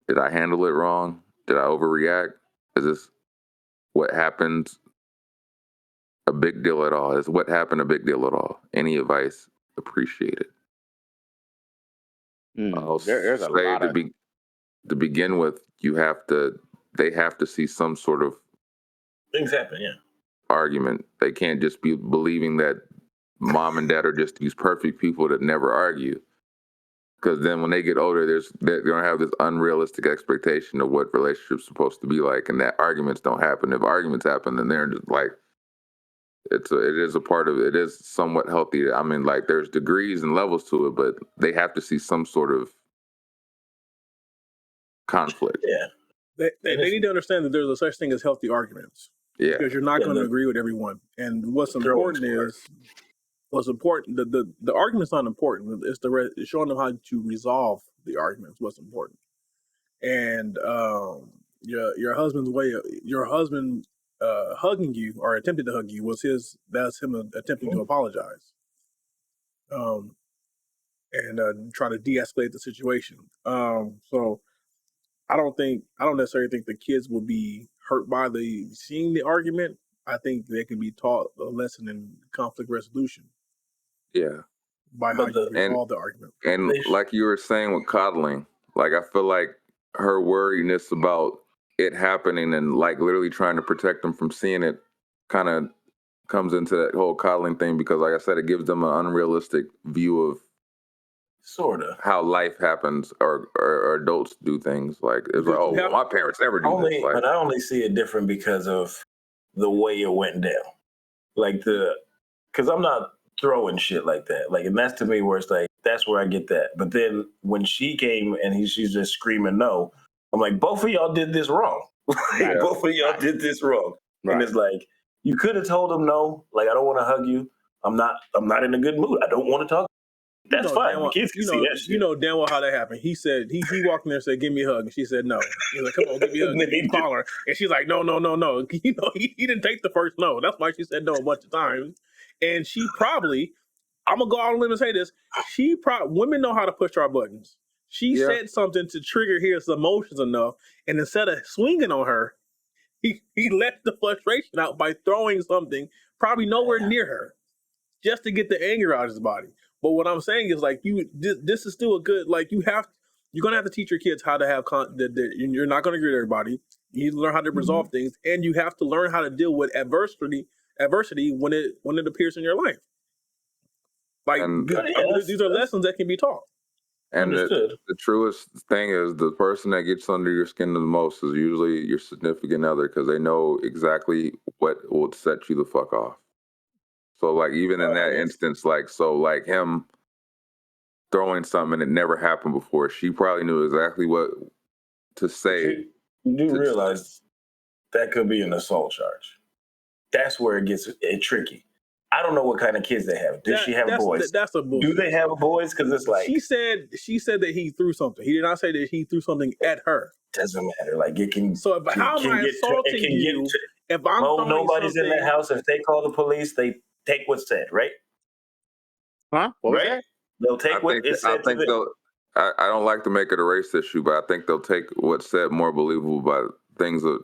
Did I handle it wrong? Did I overreact? Is this what happens a big deal at all? Is what happened a big deal at all? Any advice appreciated? I'll There's a say lot of... to begin with, they have to see some sort of things happen, yeah. Argument. They can't just be believing that mom and dad are just these perfect people that never argue. Because then when they get older, they're going to have this unrealistic expectation of what relationships supposed to be like, and that arguments don't happen. If arguments happen, then they're just like, it is a part of it. It is somewhat healthy. I mean, like, there's degrees and levels to it, but they have to see some sort of conflict. Yeah. They need to understand that there's a such thing as healthy arguments. Yeah. Because you're not going to agree with everyone. And what's important is, the argument's not important. It's it's showing them how to resolve the arguments. What's important. And your husband's hugging you or attempting to hug you that's him attempting to apologize. And try to de-escalate the situation. So I don't necessarily think the kids will be hurt by seeing the argument. I think they can be taught a lesson in conflict resolution. Yeah. By how you resolve the argument. And like you were saying with coddling, like, I feel like her worriness about it happening and like literally trying to protect them from seeing it kind of comes into that whole coddling thing, because like I said, it gives them an unrealistic view of sort of how life happens or adults do things. Like, it's like, oh, my parents never do this. Like, but I only see it different because of the way it went down. Like, because I'm not throwing shit like that. Like, and that's to me where it's like, that's where I get that. But then when she came and she's just screaming no, I'm like, both of y'all did this wrong. Both of y'all did this wrong. Right. And it's like, you could have told him no. Like, I don't want to hug you. I'm not in a good mood. I don't want to talk. That's fine. The kids can see that shit. You know damn well how that happened. He said he walked in there and said, "Give me a hug," and she said no. He's like, "Come on, give me a hug." He called her, and she's like, "No." You know, he didn't take the first no. That's why she said no a bunch of times. And she probably, I'm gonna go out on a limb and say this, women know how to push our buttons. She said something to trigger his emotions enough, and instead of swinging on her, he let the frustration out by throwing something probably nowhere near her, just to get the anger out of his body. But what I'm saying is, like, this is still a good, like, you're gonna have to teach your kids how to have you're not gonna agree with everybody. You need to learn how to resolve things, and you have to learn how to deal with adversity when it appears in your life. Like, these are lessons that can be taught. And the truest thing is, the person that gets under your skin the most is usually your significant other, because they know exactly what will set you the fuck off. So, like, even in that instance, like him throwing something that never happened before, she probably knew exactly what to say. You do realize that could be an assault charge. That's where it gets tricky. I don't know what kind of kids they have. Does she have boys? That's a bullshit. Do they have boys? Because it's like, she said that he threw something. He did not say that he threw something at her. Doesn't matter. Like, it can. So how am I assaulting you if I'm throwing nobody's something? in the house? If they call the police, they take what's said, right? Huh? What was that? They'll take what is said. I don't like to make it a race issue, but I think they'll take what's said more believable by things of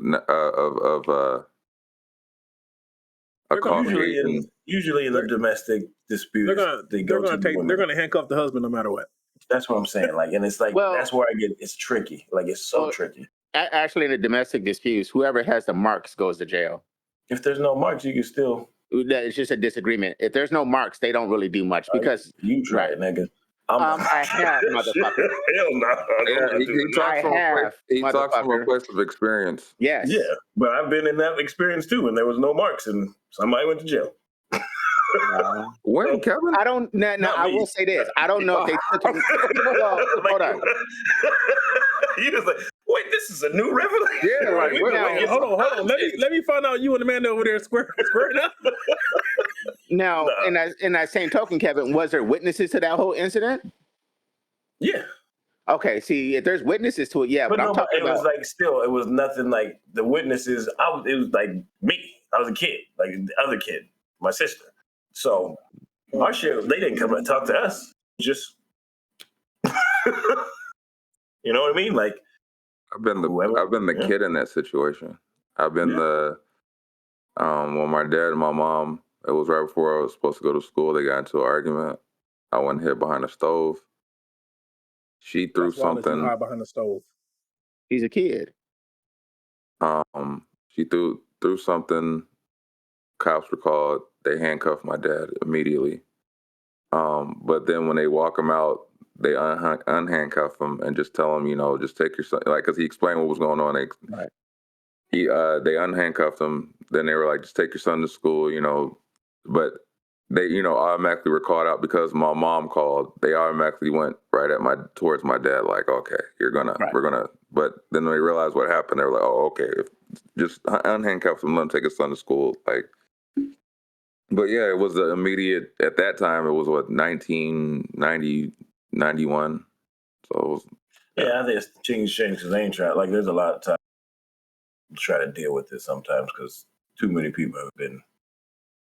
usually in the domestic disputes, they're gonna handcuff the husband no matter what. That's what I'm saying. Like, and it's like, that's where it's tricky. Like, it's so tricky. Actually, in the domestic disputes, whoever has the marks goes to jail. If there's no marks, you can still. It's just a disagreement. If there's no marks, they don't really do much because you try it, nigga. I have, motherfucker. Hell no. He talks from a place of experience. Yes. Yeah, but I've been in that experience too, and there was no marks, and somebody went to jail. When, Kevin? I don't. No, I will say this. I don't know if they took him. Hold on. You just like, wait, this is a new revelation. Yeah, like, hold on. Let me find out you and the man over there squaring up. Now, in that same token, Kevin, was there witnesses to that whole incident? Yeah. Okay. See, if there's witnesses to it, but I'm talking about. It was like it was nothing like the witnesses. It was like me. I was a kid, like the other kid, my sister. So our shit, they didn't come and talk to us. Just, you know what I mean? Like, I've been the kid in that situation. I've been when my dad and my mom, it was right before I was supposed to go to school, they got into an argument. I went hid behind the stove. She threw something. Hide behind the stove. He's a kid. She threw something. Cops were called. They handcuffed my dad immediately. But then when they walk him out, they unhandcuff him and just tell him, just take your son. Like, because he explained what was going on. They unhandcuffed him. Then they were like, just take your son to school, But they, automatically were called out because my mom called. They automatically went right towards my dad, like, okay, we're gonna. But then when they realized what happened, they were like, oh, okay, just unhandcuff him, let him take his son to school, like. But yeah, it was the immediate. At that time, it was 1990, 91. So it was, I think it's change because they ain't trying. Like, there's a lot of time to try to deal with this sometimes because too many people have been.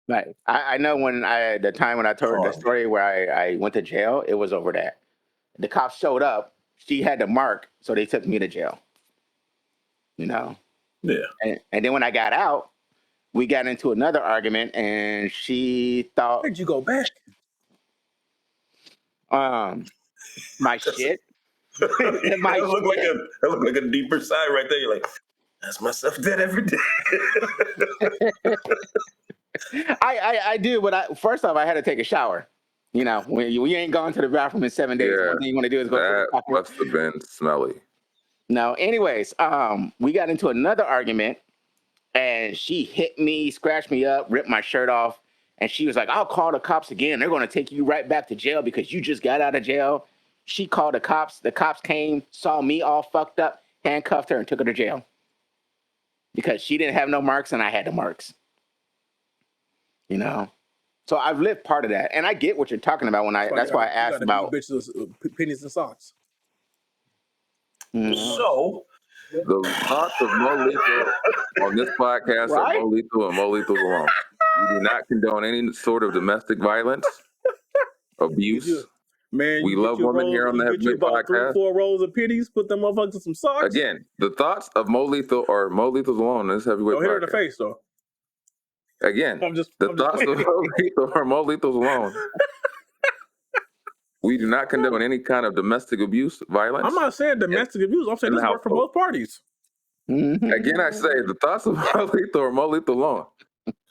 Right. I know the time when I told her the story where I went to jail, it was over that. The cops showed up. She had the mark, so they took me to jail. Yeah. And then when I got out, we got into another argument, and she thought. Where'd you go back? My shit. That looked like a deeper side right there. You're like, that's my stuff dead every day. I do, but first off, I had to take a shower. When you ain't gone to the bathroom in 7 days, one thing you want to do is go. That must have been smelly. No, anyways, we got into another argument. And she hit me, scratched me up, ripped my shirt off. And she was like, I'll call the cops again. They're going to take you right back to jail because you just got out of jail. She called the cops. The cops came, saw me all fucked up, handcuffed her, and took her to jail. Because she didn't have no marks and I had the marks. So I've lived part of that. And I get what you're talking about that's why I asked about bitches, pennies and socks. Mm-hmm. So the thoughts of Mo Lethal on this podcast are Mo Lethal and Mo Lethal alone. We do not condone any sort of domestic violence, abuse. Man, We love women here on the Heavyweight about Podcast. 3-4 rolls of pitties, put them motherfuckers in some socks. Again, the thoughts of Mo Lethal or Mo Lethal's alone in this Heavyweight Podcast. Hit her in the face, though. Again, the thoughts of Mo Lethal or Mo Lethal's alone. We do not condone any kind of domestic abuse, violence. I'm not saying domestic abuse. I'm saying this works for both parties. Again, I say the thoughts of Mo Lethal or Mo Lethal alone.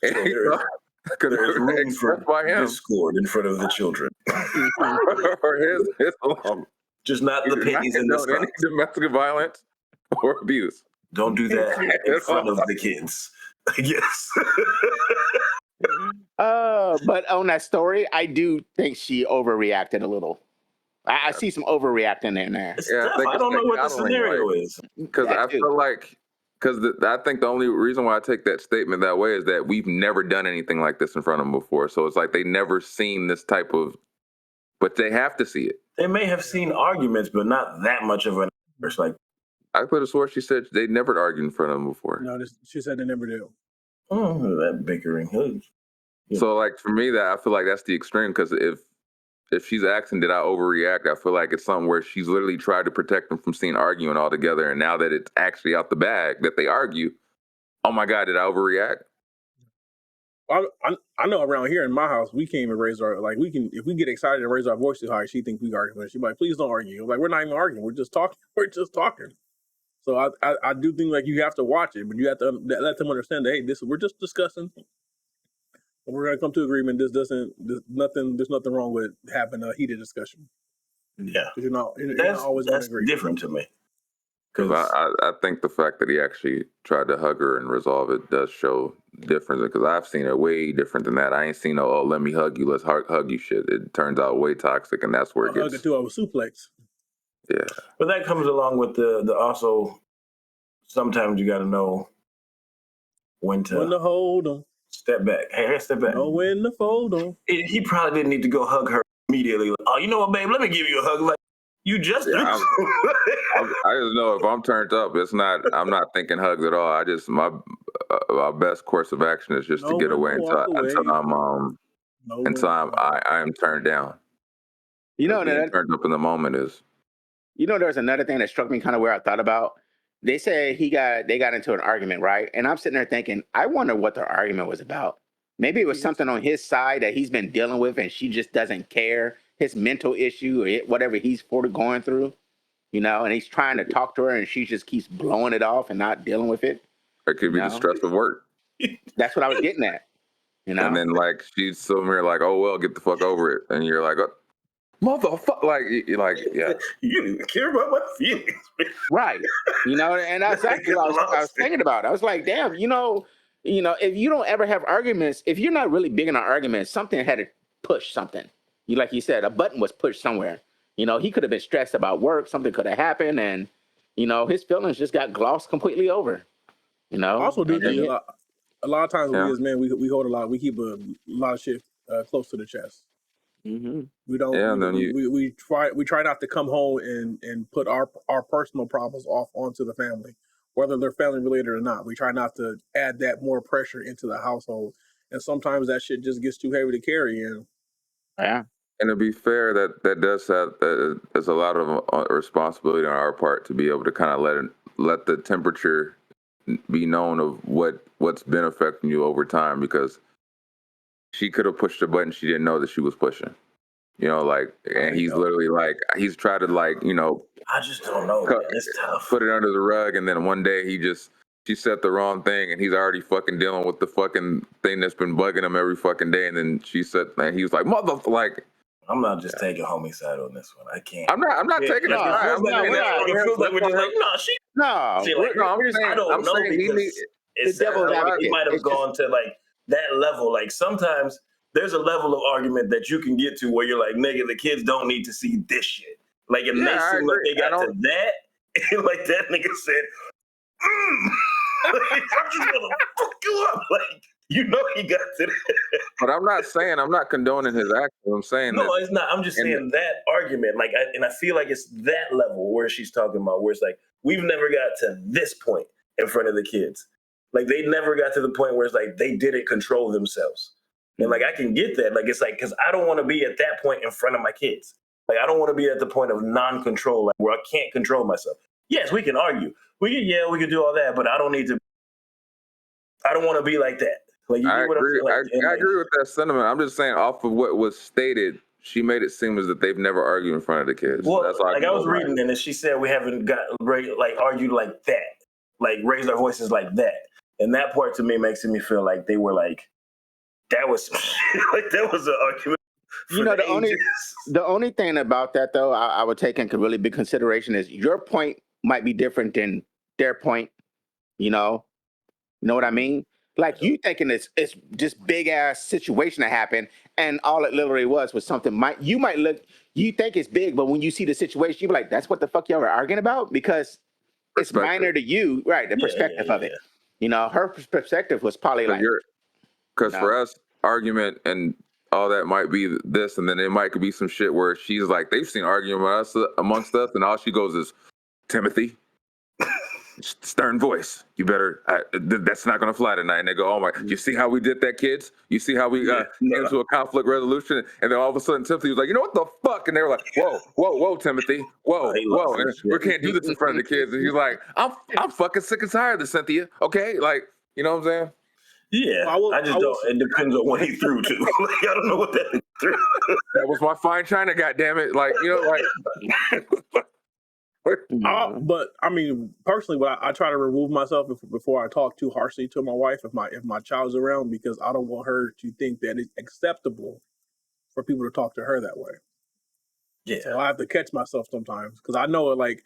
There's room for discord in front of the children. Or his alone. Just not the pennies in the any domestic violence or abuse. Don't do that in front of the kids. Yes. But on that story, I do think she overreacted a little. I see some overreacting in there. Yeah, I don't know what the scenario is. Because I feel like, I think the only reason why I take that statement that way is that we've never done anything like this in front of them before. So it's like they never seen this type of, but they have to see it. They may have seen arguments, but not that much of an. Like, I could have swore she said they never argued in front of them before. No, she said they never do. Oh, that bickering. Yeah. So, like, for me, that I feel like that's the extreme, because if she's asking, did I overreact? I feel like it's something where she's literally tried to protect them from seeing arguing altogether, and now that it's actually out the bag that they argue, oh my God, did I overreact? I know around here in my house, we can't even raise our, like, if we get excited and raise our voice too high, she thinks we arguing. She's like, please don't argue. Like, we're not even arguing. We're just talking. So I do think, like, you have to watch it, but you have to let them understand that, hey, we're just discussing. We're going to come to agreement. There's nothing wrong with having a heated discussion. Yeah. You're not always going to agree. That's different to me. Because I think the fact that he actually tried to hug her and resolve it does show difference, because I've seen it way different than that. I ain't seen no, let me hug you, let's hug you shit. It turns out way toxic, and that's where it gets. Hug it to a suplex. Yeah. But that comes along with the also, sometimes you got to know when to hold them. Step back. Hey, step back. Know when to fold them. He probably didn't need to go hug her immediately. Like, oh, you know what, babe? Let me give you a hug. Like, you just. Yeah, I just know if I'm turned up, I'm not thinking hugs at all. My best course of action is just to get away until I am turned down. You know, that turned up in the moment is. You know, there's another thing that struck me kind of where I thought about. They said they got into an argument, right? And I'm sitting there thinking, I wonder what their argument was about. Maybe it was something on his side that he's been dealing with, and she just doesn't care. His mental issue or whatever he's going through, you know, and he's trying to talk to her, and she just keeps blowing it off and not dealing with it. It could be the stress of work. That's what I was getting at, you know. And then, like, she's somewhere like, oh well, get the fuck over it, and you're like, oh, motherfucker, like, yeah. You didn't even care about my feelings, right? You know, and that's exactly what I was thinking about. I was like, damn, you know, if you don't ever have arguments, if you're not really big in an argument, something had to push something. Like you said, a button was pushed somewhere. You know, he could have been stressed about work. Something could have happened, and you know, his feelings just got glossed completely over. You know, I also do think a lot of times we as men, we hold a lot. We keep a lot of shit close to the chest. Mm-hmm. We don't. Yeah, we try not to come home and put our personal problems off onto the family, whether they're family related or not. We try not to add that more pressure into the household, and sometimes that shit just gets too heavy to carry. And yeah. And to be fair, that does have there's a lot of responsibility on our part to be able to kind of let the temperature be known of what's been affecting you over time, because she could have pushed a button she didn't know that she was pushing. You know, like, and he's literally like, he's tried to, like, you know, I just don't know. It's tough. Put it under the rug, and then one day she said the wrong thing, and he's already fucking dealing with the fucking thing that's been bugging him every fucking day, and then she said, and he was like, like. I'm not just taking homie side on this one. I can't. I'm not taking it. It feels like we're just like, no. I'm saying, I don't know, because he might have gone to like that level. Like, sometimes there's a level of argument that you can get to where you're like, nigga, the kids don't need to see this shit. Like, it may seem like they got to that, like that nigga said, like, I'm just gonna fuck you up. Like, you know, he got to that. But I'm not condoning his action. I'm saying it's not. I'm just saying that argument. Like, I feel like it's that level where she's talking about, where it's like, we've never got to this point in front of the kids. Like, they never got to the point where it's like they didn't control themselves. And like, I can get that. Like, it's like, because I don't want to be at that point in front of my kids. Like, I don't want to be at the point of non-control, like where I can't control myself. Yes, we can argue. We can yell, we can do all that, but I don't want to be like that. Like, you I get what agree. I'm saying? I agree with that sentiment. I'm just saying, off of what was stated, she made it seem as that they've never argued in front of the kids. Well, that's all like I was reading, and she said we haven't argued like that, like raised our voices like that. And that part to me makes me feel like they were like, that was like that was an argument. You know, the only thing about that though, I would take into really big consideration is your point might be different than their point. You know what I mean? Like, you thinking it's just big ass situation that happened, and all it literally was something you think it's big, but when you see the situation, you be like, that's what the fuck y'all were arguing about, because it's minor to you, right? The perspective of it. You know, her perspective was probably like, because for us, argument and all that might be this, and then it might could be some shit where she's like, they've seen argument amongst us, and all she goes is, Timothy, stern voice, you better, that's not going to fly tonight. And they go, oh my, you see how we did that, kids? You see how we came to a conflict resolution? And then all of a sudden Timothy was like, you know what the fuck? And they were like, whoa, Timothy, whoa. And we can't do this in front of the kids. And he's like, I'm fucking sick and tired of this, Cynthia. Okay? Like, you know what I'm saying? Yeah, I just don't. It depends on what he threw to. Like, I don't know what that threw. That was my fine china, goddammit. Like, you know, like. But I mean, personally, I try to remove myself before I talk too harshly to my wife if my child's around, because I don't want her to think that it's acceptable for people to talk to her that way. Yeah, so I have to catch myself sometimes, because I know, like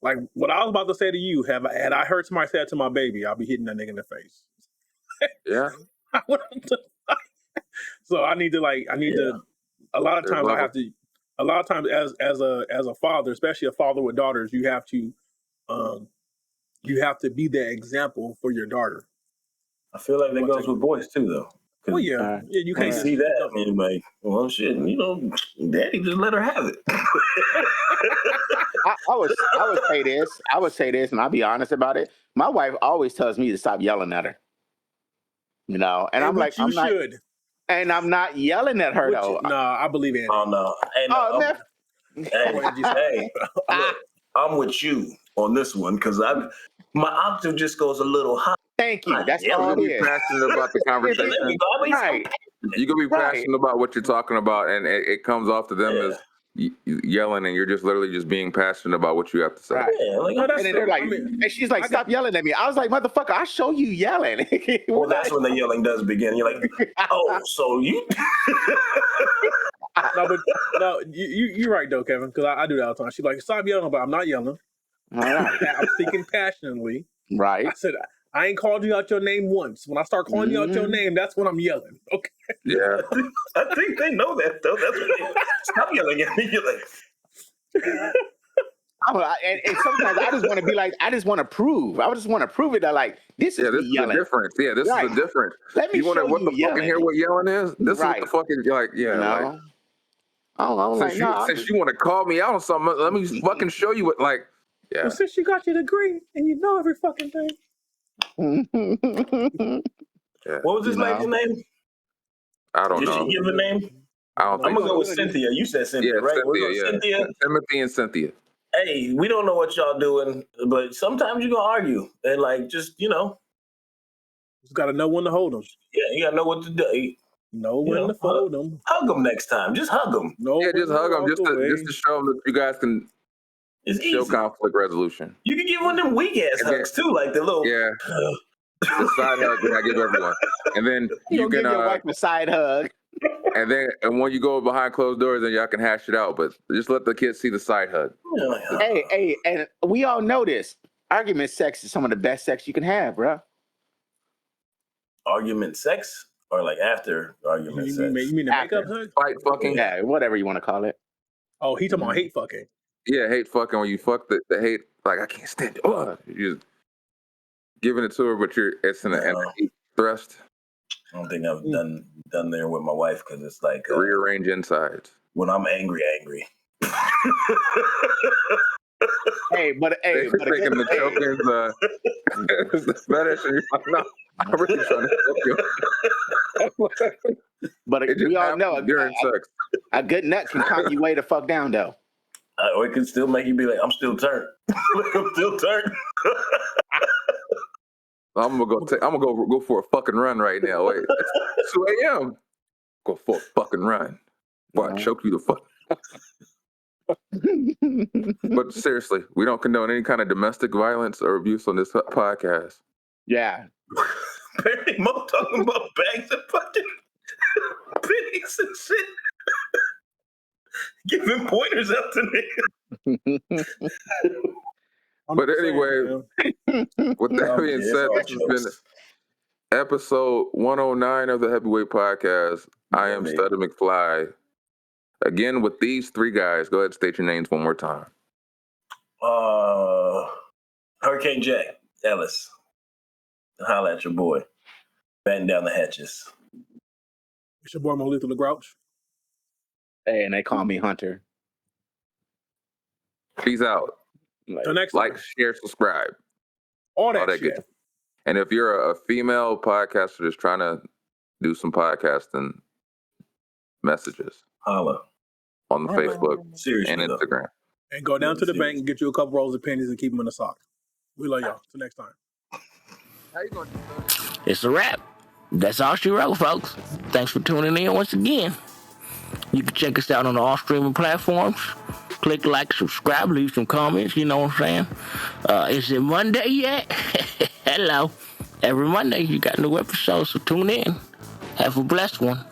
what I was about to say to you. Had I heard somebody say that to my baby, I'll be hitting that nigga in the face. Yeah. So I need to a lot of times I have to. A lot of times, as a father, especially a father with daughters, you have to be that example for your daughter. I feel like that goes with boys too, though. Well, yeah, you can't see that. I mean, like, well, shit, you know, Daddy just let her have it. I would say this, and I'll be honest about it. My wife always tells me to stop yelling at her. You know, and I'm like, and I'm not yelling at her though. No, I believe in it. Oh no, hey, I'm with you on this one, because my octave just goes a little high. Thank you. That's all it is. Passionate about the conversation. Right. You can be passionate about what you're talking about, and it comes off to them as yelling, and you're just literally just being passionate about what you have to say. Right. Yeah, like, and then they're like, and she's like, stop yelling at me. I was like, motherfucker, I'll show you yelling. Well, that's when the yelling does begin. You're like, oh, so you. No, you're right though, Kevin, because I do that all the time. She's like, stop yelling, but I'm not yelling. All right. I'm speaking passionately. Right. I said, I ain't called you out your name once. When I start calling you out your name, that's when I'm yelling. Okay. Yeah. I think they know that though. That's when they stop yelling at me. You're like. And sometimes I just want to be like, I just want to prove. I just want to prove it that, like, this is this yelling. Is the difference. Yeah, this is the difference. Let me show what you the yelling. fucking hear what yelling is? This is what the fucking, like, yeah. No. Like, since you want to call me out on something, let me fucking show you what, like, yeah. Well, since you got your degree and you know every fucking thing. Yeah. What was this lady's name? I don't know. Did she give a name? I don't think I'm going to go with Cynthia. You said Cynthia, right? Cynthia. Timothy and Cynthia. Hey, we don't know what y'all doing, but sometimes you're going to argue. And, like, just, you know. Just got to know when to hold them. Yeah, you got to know what to do. Know when to fold them. Hug them next time. Just hug them. Just hug them just to show them that you guys can show conflict resolution. You can give one of them weak-ass hugs, too, like the little... Yeah. The side hug that I give everyone. And then you can... give your wife a side hug. And when you go behind closed doors, then y'all can hash it out. But just let the kids see the side hug. Hey, and we all know this. Argument sex is some of the best sex you can have, bro. Argument sex? Or like after argument sex? You mean the makeup hug? Fight fucking? Yeah, whatever you want to call it. Oh, he talking about hate fucking. Yeah, hate fucking. When you fuck the hate, like, I can't stand it. Oh, you're just giving it to her, but it's an hate thrust. I don't think I've done there with my wife, because it's like rearrange insides. When I'm angry. Taking the tokens, the fetish, and you're like, no, I'm really trying to help you. But we all know during sex. A good nut can calm you way the fuck down, though. Or it can still make you be like, I'm still turned. I'm still turned. I'm gonna go for a fucking run right now. Wait, it's 2 a.m. Go for a fucking run. Boy, I choke you the fuck. But seriously, we don't condone any kind of domestic violence or abuse on this podcast. Yeah. Apparently, Mo talking about bags of fucking pennies and shit. Giving pointers out to niggas. But anyway, with that being said, this has been episode 109 of the Heavyweight Podcast. I am Stutter McFly. Again, with these three guys, go ahead and state your names one more time. Hurricane Jack Ellis. Holla at your boy. Batten down the hatches. It's your boy Mo Lethal the Grouch. Hey, and they call me Hunter. Peace out. Like, share, subscribe. All that shit. Good. And if you're a female podcaster that's trying to do some podcasting, messages. Holla. On the Facebook Seriously, and Instagram. And go down to the bank and get you a couple rolls of pennies and keep them in the sock. We love y'all. Till next time. How you gonna do that? It's a wrap. That's all she wrote, folks. Thanks for tuning in once again. You can check us out on all streaming platforms. Click like, subscribe, leave some comments. You know what I'm saying? Is it Monday yet? Hello. Every Monday you got new episodes, so tune in. Have a blessed one.